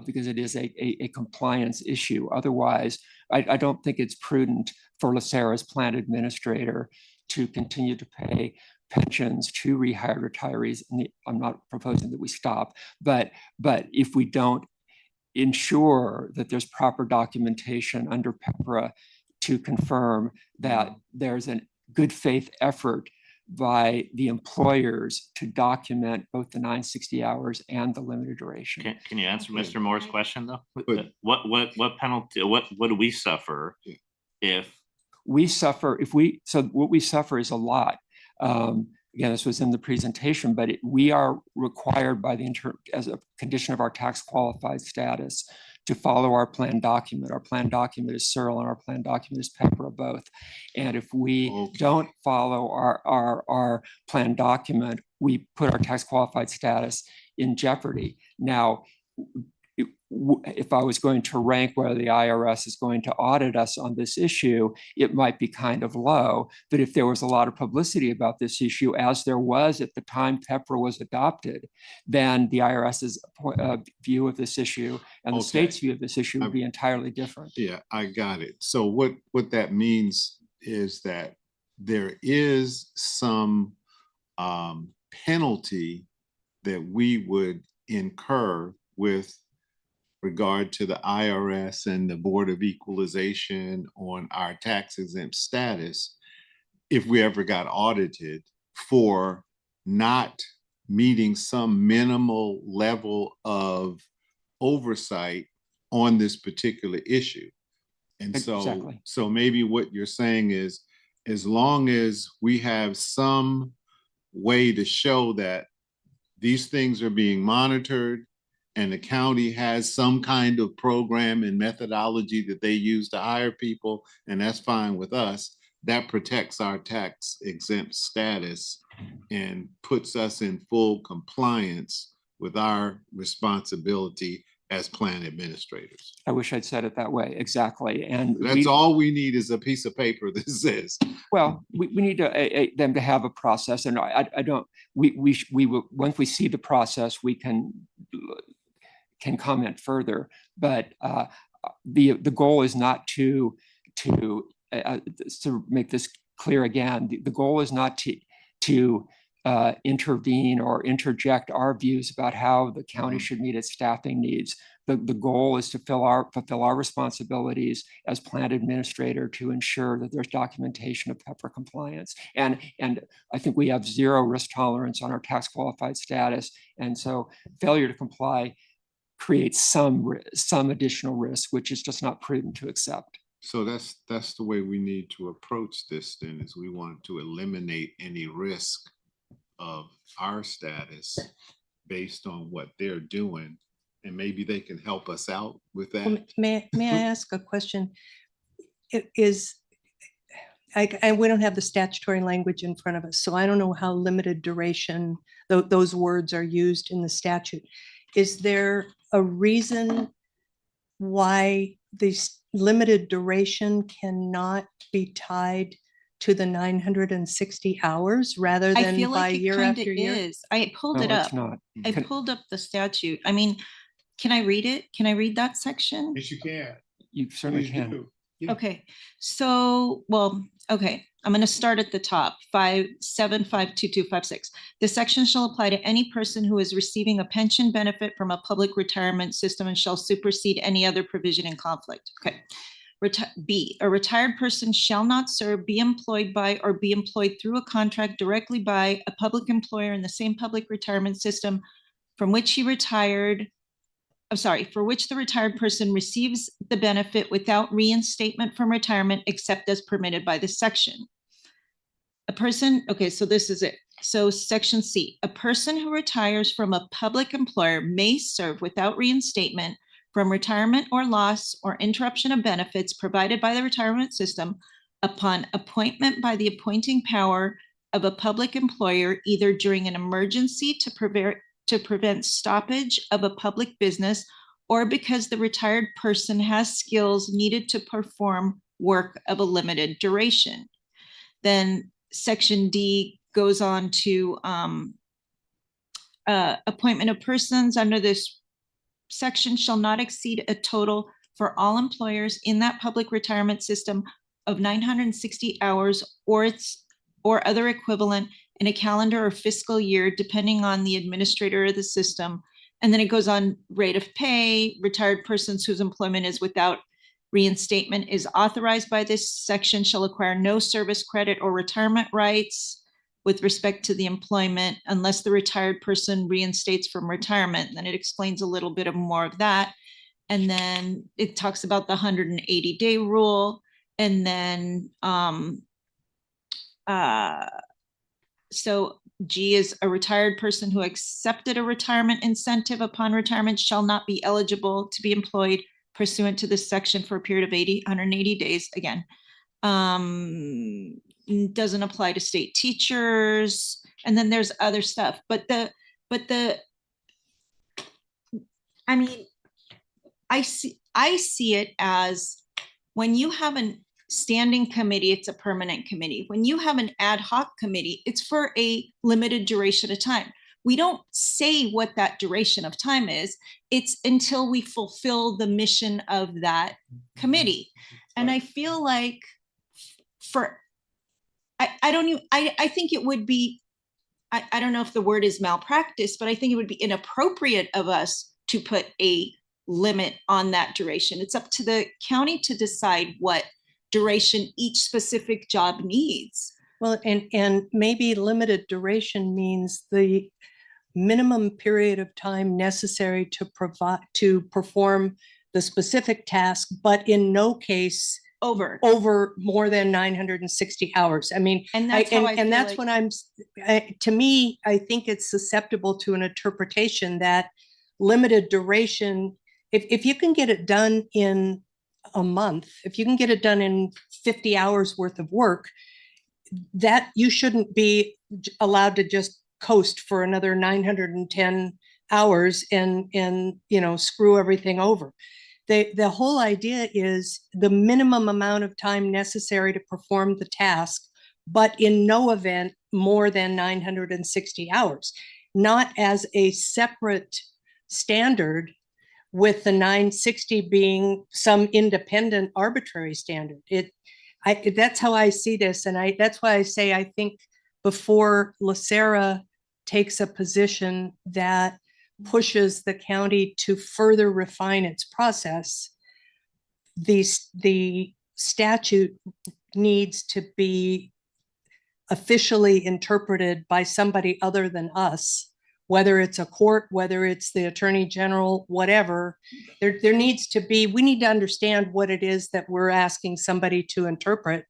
because it is a compliance issue. Otherwise, I don't think it's prudent for LACERA's plan administrator to continue to pay pensions to rehired retirees. And I'm not proposing that we stop, but if we don't ensure that there's proper documentation under PEPRA to confirm that there's a good faith effort by the employers to document both the 960 hours and the limited duration. Can you answer Mr. Moore's question though? What penalty, what do we suffer if? We suffer so what we suffer is a lot. Again, this was in the presentation, but we are required by as a condition of our tax qualified status to follow our plan document. Our plan document is CERL and our plan document is PEPRA both. And if we don't follow our plan document, we put our tax qualified status in jeopardy. Now, if I was going to rank whether the IRS is going to audit us on this issue, it might be kind of low. But if there was a lot of publicity about this issue, as there was at the time PEPRA was adopted, then the IRS's view of this issue and the state's view of this issue would be entirely different. Yeah, I got it. So what that means is that there is some penalty that we would incur with regard to the IRS and the Board of Equalization on our tax exempt status if we ever got audited for not meeting some minimal level of oversight on this particular issue. And so, Exactly. so maybe what you're saying is, as long as we have some way to show that these things are being monitored and the county has some kind of program and methodology that they use to hire people, and that's fine with us, that protects our tax exempt status and puts us in full compliance with our responsibility as plan administrators. I wish I'd said it that way. Exactly. And That's all we need is a piece of paper that says. well, we need to, them to have a process, and I don't, we will, once we see the process, we can comment further, but the goal is not to make this clear again, the goal is not to intervene or interject our views about how the county should meet its staffing needs. The goal is to fulfill our responsibilities as plan administrator to ensure that there's documentation of PEPFAR compliance. And I think we have zero risk tolerance on our tax qualified status. And so failure to comply creates some additional risk, which is just not prudent to accept. So that's the way we need to approach this then, is we want to eliminate any risk of our status based on what they're doing. And maybe they can help us out with that. Well, may I ask a question? It is, we don't have the statutory language in front of us, so I don't know how limited duration those words are used in the statute. Is there a reason why this limited duration cannot be tied to the 960 hours rather I than feel by like it year kind after of year? is. I pulled No, it it's up. not. I pulled up the statute. I mean, can I read it? Can I read that section? Yes, you can. You certainly Please can. do. Yeah. Okay, so, well, okay, I'm gonna start at the top, 5752256. This section shall apply to any person who is receiving a pension benefit from a public retirement system and shall supersede any other provision in conflict. Okay. B, a retired person shall not serve, be employed by, or be employed through a contract directly by a public employer in the same public retirement system from which he retired, for which the retired person receives the benefit without reinstatement from retirement except as permitted by this section. A person, okay, so this is it. So section C, a person who retires from a public employer may serve without reinstatement from retirement or loss or interruption of benefits provided by the retirement system upon appointment by the appointing power of a public employer, either during an emergency to prevent stoppage of a public business, or because the retired person has skills needed to perform work of a limited duration. Then section D goes on to appointment of persons under this section shall not exceed a total for all employers in that public retirement system of 960 hours or other equivalent in a calendar or fiscal year, depending on the administrator of the system. And then it goes on rate of pay, retired persons whose employment is without reinstatement is authorized by this section shall acquire no service credit or retirement rights with respect to the employment unless the retired person reinstates from retirement. And then it explains a little bit more of that. And then it talks about the 180-day rule. And then so G is a retired person who accepted a retirement incentive upon retirement shall not be eligible to be employed pursuant to this section for a period of 180 days. Again, doesn't apply to state teachers. And then there's other stuff, I mean, I see it as when you have a standing committee, it's a permanent committee. When you have an ad hoc committee, it's for a limited duration of time. We don't say what that duration of time is. It's until we fulfill the mission of that committee. And I feel like I think it would be, I don't know if the word is malpractice, but I think it would be inappropriate of us to put a limit on that duration. It's up to the county to decide what duration each specific job needs. Well, and maybe limited duration means the minimum period of time necessary to perform the specific task, but in no case Over. over more than 960 hours. I mean, And that's how I feel that's like- when to me, I think it's susceptible to an interpretation that limited duration, if you can get it done in a month, if you can get it done in 50 hours worth of work, that you shouldn't be allowed to just coast for another 910 hours and, you know, screw everything over. The whole idea is the minimum amount of time necessary to perform the task, but in no event more than 960 hours, not as a separate standard with the 960 being some independent arbitrary standard. That's how I see this. And that's why I say, I think before LACERA takes a position that pushes the county to further refine its process, the statute needs to be officially interpreted by somebody other than us, whether it's a court, whether it's the attorney general, whatever. There needs to be, we need to understand what it is that we're asking somebody to interpret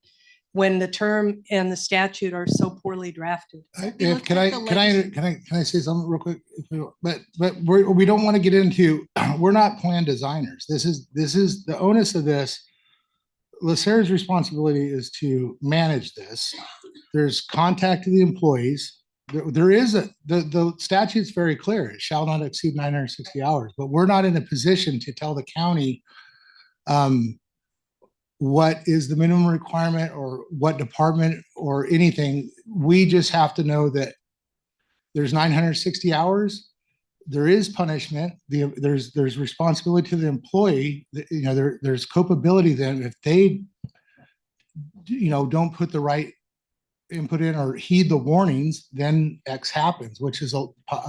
when the term and the statute are so poorly drafted. Can I say something real quick? But we don't want to get into, we're not plan designers. This is the onus of this. LACERA's responsibility is to manage this. There's contact to the employees. There is the statute's very clear. It shall not exceed 960 hours, but we're not in a position to tell the county what is the minimum requirement or what department or anything. We just have to know that there's 960 hours. There is punishment. There's responsibility to the employee. You know, there's culpability then if they, you know, don't put the right input in or heed the warnings, then X happens, which is a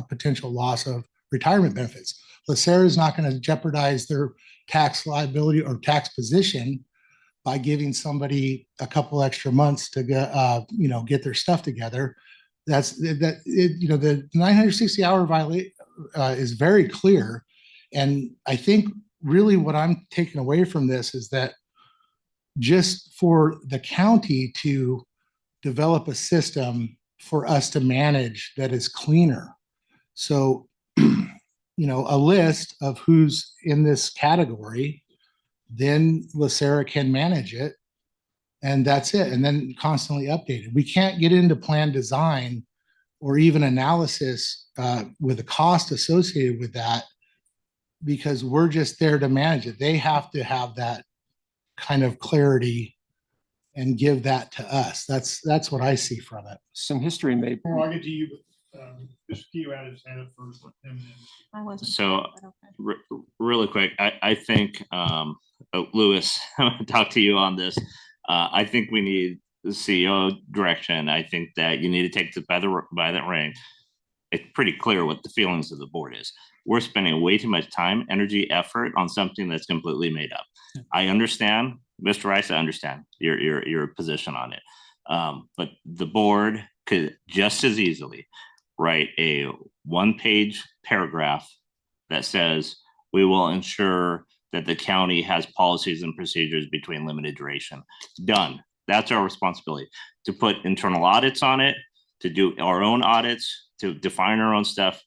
potential loss of retirement benefits. LACERA is not going to jeopardize their tax liability or tax position by giving somebody a couple extra months to get their stuff together. The 960 hour violation is very clear. And I think really what I'm taking away from this is that just for the county to develop a system for us to manage that is cleaner. So, a list of who's in this category, then LACERA can manage it, and that's it. And then constantly update it. We can't get into plan design or even analysis with the cost associated with that because we're just there to manage it. They have to have that kind of clarity and give that to us. That's what I see from it. Some history may. I'll get to you, but Mr. Key had his hand up first. I wasn't. So but okay. really quick, I think, Louis, I'm going to talk to you on this. I think we need the CEO direction. I think that you need to take this by that ring. It's pretty clear what the feelings of the board is. We're spending way too much time, energy, effort on something that's completely made up. I understand, Mr. Rice, I understand your position on it. But the board could just as easily write a one-page paragraph that says, we will ensure that the county has policies and procedures between limited duration. Done. That's our responsibility. To put internal audits on it, to do our own audits, to define our own stuff,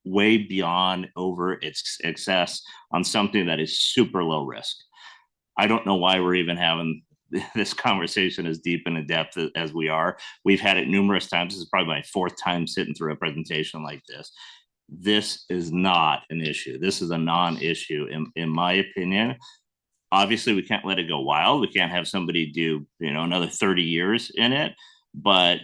way beyond over its excess on something that is super low risk. I don't know why we're even having this conversation as deep and in depth as we are. We've had it numerous times. This is probably my fourth time sitting through a presentation like this. This is not an issue. This is a non-issue in my opinion. Obviously, we can't let it go wild. We can't have somebody do, another 30 years in it, but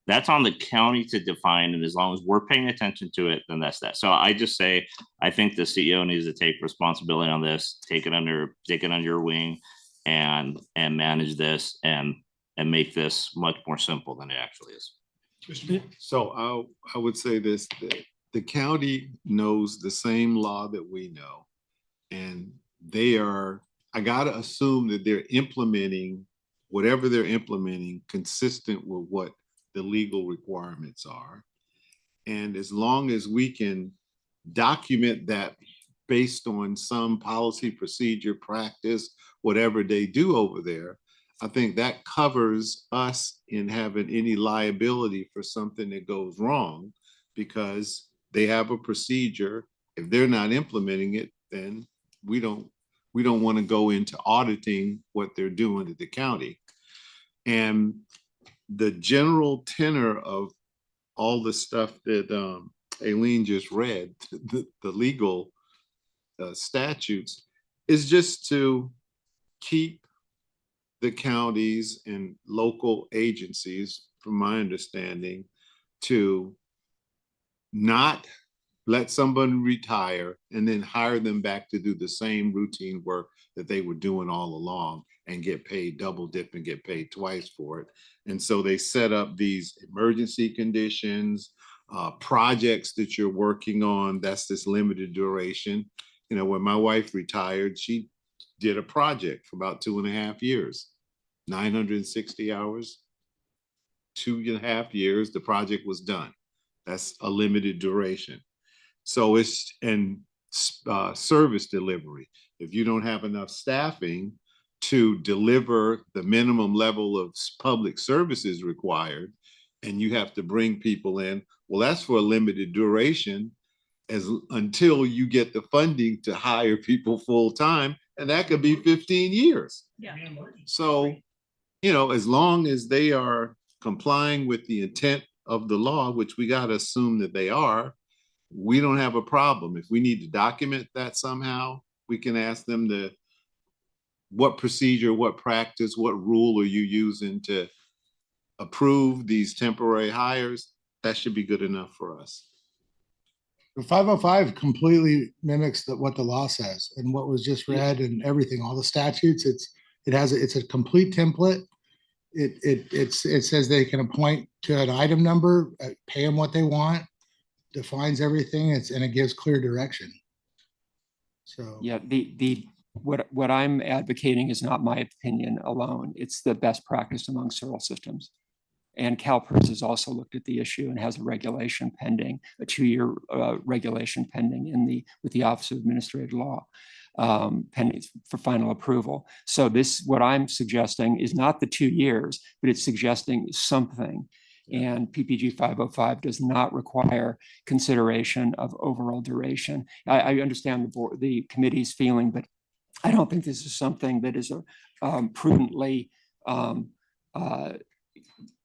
that's on the county to define. And as long as we're paying attention to it, then that's that. So I just say, I think the CEO needs to take responsibility on this, take it under your wing and manage this and make this much more simple than it actually is. So I would say this, the county knows the same law that we know, and I gotta assume that they're implementing whatever they're implementing consistent with what the legal requirements are. And as long as we can document that based on some policy, procedure, practice, whatever they do over there, I think that covers us in having any liability for something that goes wrong, because they have a procedure. If they're not implementing it, then we don't want to go into auditing what they're doing at the county. And the general tenor of all the stuff that Aileen just read, the legal statutes, is just to keep the counties and local agencies, from my understanding, to not let somebody retire and then hire them back to do the same routine work that they were doing all along and get paid double dip and get paid twice for it. And so they set up these emergency conditions, projects that you're working on, that's this limited duration. You know, when my wife retired, she did a project for about 2.5 years, 960 hours, 2.5 years, the project was done. That's a limited duration. So it's, and service delivery. If you don't have enough staffing to deliver the minimum level of public services required, and you have to bring people in, well, that's for a limited duration, until you get the funding to hire people full time, and that could be 15 years. Yeah. So, you know, as long as they are complying with the intent of the law, which we got to assume that they are, we don't have a problem. If we need to document that somehow, we can ask them to, what procedure, what practice, what rule are you using to approve these temporary hires? That should be good enough for us. The 505 completely mimics what the law says and what was just read and everything, all the statutes. It's a complete template. It says they can appoint to an item number, pay them what they want, defines everything, and it gives clear direction. So Yeah, what I'm advocating is not my opinion alone. It's the best practice among several systems. And CalPERS has also looked at the issue and has a regulation pending, a 2-year regulation pending with the Office of Administrative Law, pending for final approval. So what I'm suggesting is not the 2 years, but it's suggesting something. And PPG 505 does not require consideration of overall duration. I understand the committee's feeling, but I don't think this is something that is prudently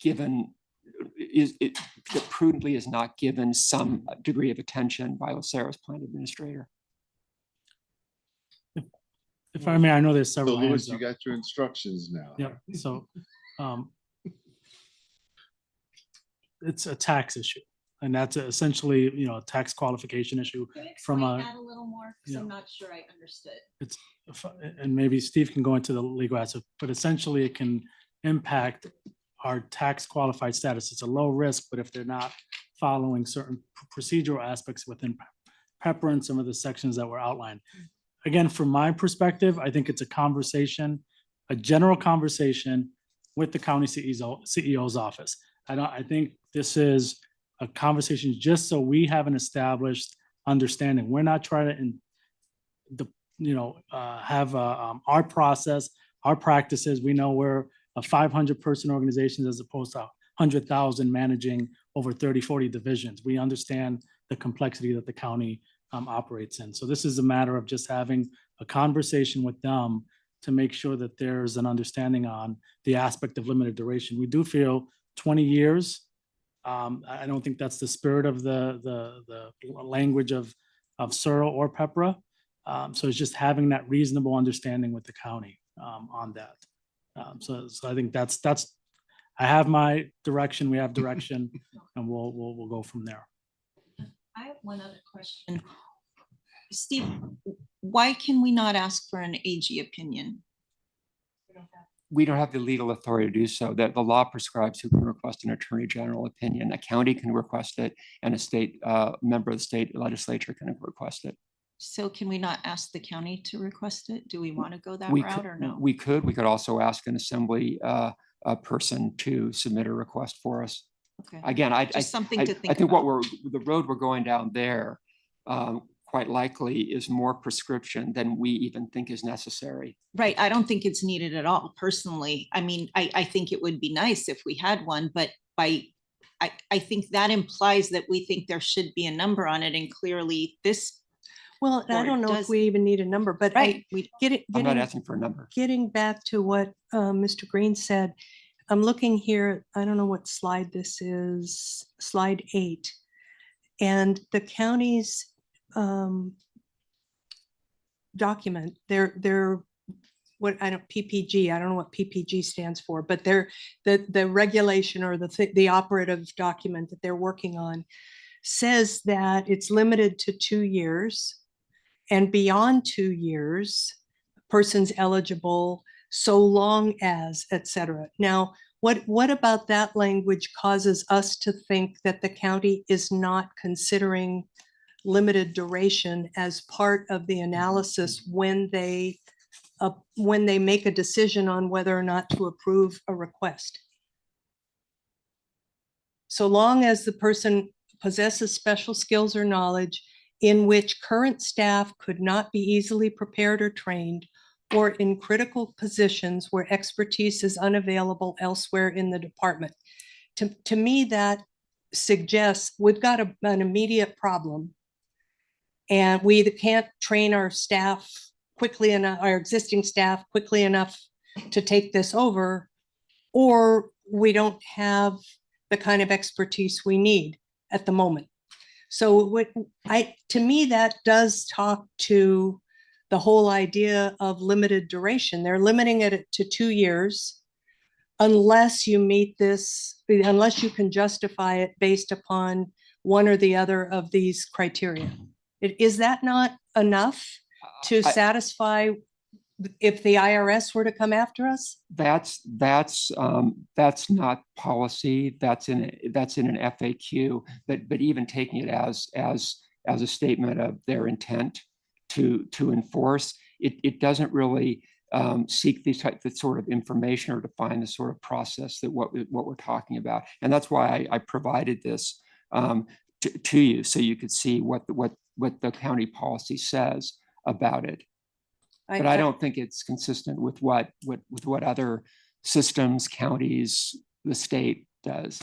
given, that prudently is not given some degree of attention by LACERA's plan administrator. If I may, I know there's So several Louis, hands you up. got your instructions now. Yeah, so it's a tax issue, and that's essentially, you know, a tax qualification issue from a, Add a little more, because I'm not sure I understood. and maybe Steve can go into the legal aspect, but essentially it can impact our tax qualified status. It's a low risk, but if they're not following certain procedural aspects within PEPR and some of the sections that were outlined. Again, from my perspective, I think it's a conversation, a general conversation with the county CEO's office. I think this is a conversation just so we have an established understanding. We're not trying to, have our process, our practices. We know we're a 500-person organization as opposed to 100,000 managing over 30, 40 divisions. We understand the complexity that the county operates in. So this is a matter of just having a conversation with them to make sure that there's an understanding on the aspect of limited duration. We do feel 20 years. I don't think that's the spirit of the language of SURA or PEPRA. So it's just having that reasonable understanding with the county on that. So I think that's I have my direction, we have direction, and we'll go from there. I have one other question. Steve, why can we not ask for an AG opinion? We don't have the legal authority to do so. That the law prescribes who can request an attorney general opinion. A county can request it, and a state member of the state legislature can request it. So can we not ask the county to request it? Do we want to go that We route could, or no? we could also ask an assembly person to submit a request for us. Okay. Again, I Just something to think I think about. the road we're going down there quite likely is more prescription than we even think is necessary. Right, I don't think it's needed at all, personally. I mean, I think it would be nice if we had one, but I think that implies that we think there should be a number on it, and clearly this, Well, I Or don't know if does- we even need a number, but right, we, I'm not asking for a number. getting back to what Mr. Green said, I'm looking here, I don't know what slide this is, slide 8. And the county's document, they're what, I don't, PPG, I don't know what PPG stands for, but they're the regulation or the operative document that they're working on says that it's limited to 2 years, and beyond 2 years, person's eligible so long as, et cetera. Now, what about that language causes us to think that the county is not considering limited duration as part of the analysis when they make a decision on whether or not to approve a request? So long as the person possesses special skills or knowledge in which current staff could not be easily prepared or trained, or in critical positions where expertise is unavailable elsewhere in the department. To me, that suggests we've got an immediate problem, and we either can't train our staff quickly enough, our existing staff quickly enough to take this over, or we don't have the kind of expertise we need at the moment. So to me, that does talk to the whole idea of limited duration. They're limiting it to 2 years unless you meet this, unless you can justify it based upon one or the other of these criteria. Is that not enough to satisfy if the IRS were to come after us? That's not policy. That's in an FAQ. But even taking it as a statement of their intent to enforce, it doesn't really seek this sort of information or define the sort of process that what we're talking about. And that's why I provided this to you, so you could see what the county policy says about it. But I don't think it's consistent with what other systems, counties, the state does.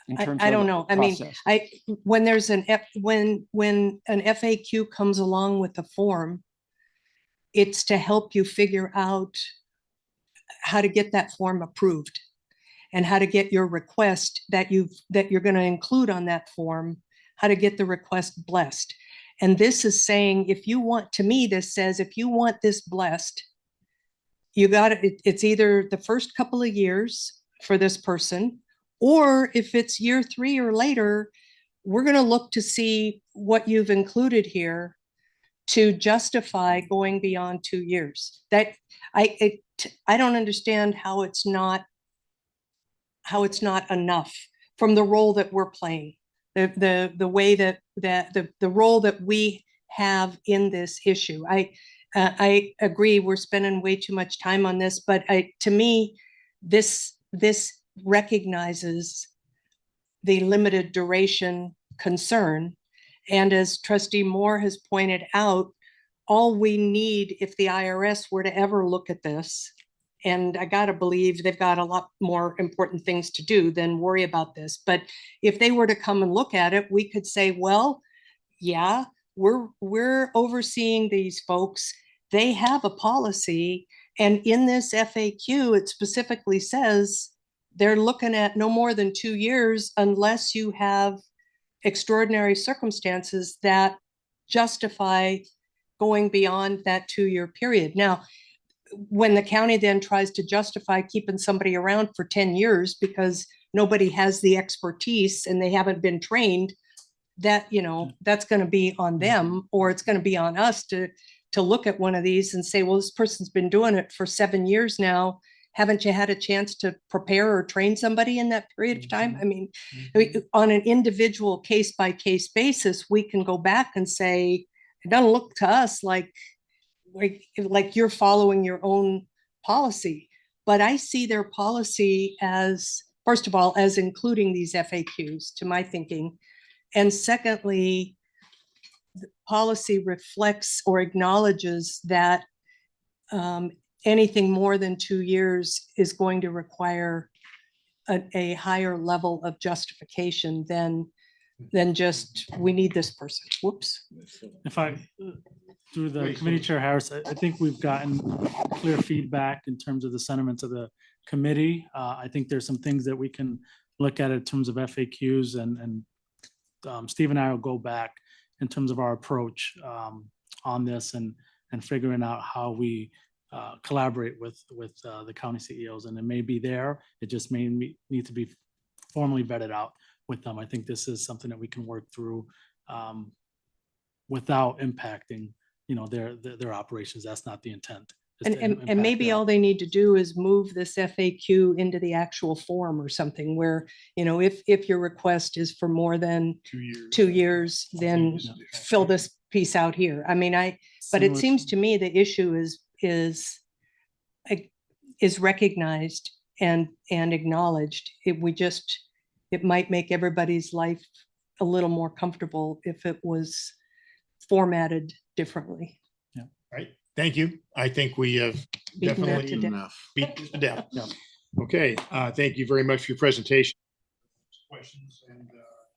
In terms I of don't the know. I mean, process. when there's when an FAQ comes along with the form, it's to help you figure out how to get that form approved and how to get your request that you're going to include on that form, how to get the request blessed. And this is saying, if you want, to me, this says, if you want this blessed, you got it's either the first couple of years for this person, or if it's year 3 or later, we're going to look to see what you've included here to justify going beyond 2 years. That I don't understand how it's not enough from the role that we're playing, the way that the role that we have in this issue. I agree we're spending way too much time on this, but to me, this recognizes the limited duration concern. And as Trustee Moore has pointed out, all we need, if the IRS were to ever look at this, and I gotta believe they've got a lot more important things to do than worry about this, but if they were to come and look at it, we could say, well, yeah, we're overseeing these folks. They have a policy, and in this FAQ, it specifically says they're looking at no more than 2 years unless you have extraordinary circumstances that justify going beyond that 2-year period. Now, when the county then tries to justify keeping somebody around for 10 years because nobody has the expertise and they haven't been trained, that, that's going to be on them, or it's going to be on us to look at one of these and say, well, this person's been doing it for 7 years now. Haven't you had a chance to prepare or train somebody in that period of time? I mean, on an individual case-by-case basis, we can go back and say, it doesn't look to us like you're following your own policy. But I see their policy as, first of all, as including these FAQs, to my thinking. And secondly, policy reflects or acknowledges that anything more than 2 years is going to require a higher level of justification than just, we need this person. Whoops. If I, through the Wait, committee so- chair Harris, I think we've gotten clear feedback in terms of the sentiments of the committee. I think there's some things that we can look at in terms of FAQs and Steve and I will go back in terms of our approach on this and figuring out how we collaborate with the county CEOs. And it may be there, it just may need to be formally vetted out with them. I think this is something that we can work through without impacting, their operations. That's not the intent. is to And impact maybe their all they need to do is move this FAQ into the actual form or something where, if your request is for more than 2 years. 2 years, then fill this piece out here. I mean, but it similar seems to me the issue is recognized and acknowledged. It might make everybody's life a little more comfortable if it was formatted differently. Right, thank you. I think we have Beaten that definitely to death. Enough. beat this to death. Yeah. Okay, thank you very much for your presentation. Questions and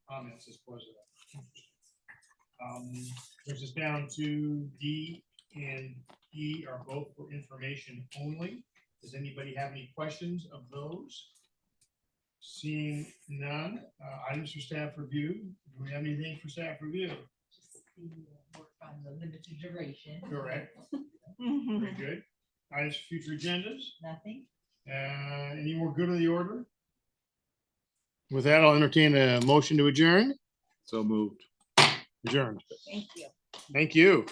comments as president. Brings us down to D and E are both for information only. Does anybody have any questions of those? Seeing none, items for staff review. Do we have anything for staff review? Work on the limited duration. Correct. Very good. Items for future agendas. Nothing. Any more good of the order? With that, I'll entertain a motion to adjourn. So moved. Adjourned. Thank you. Thank you.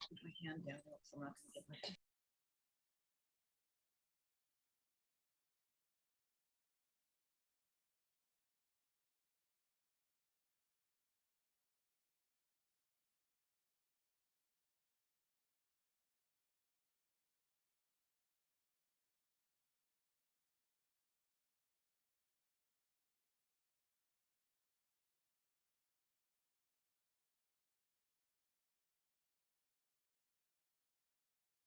Put my hand down, so I'm not gonna get my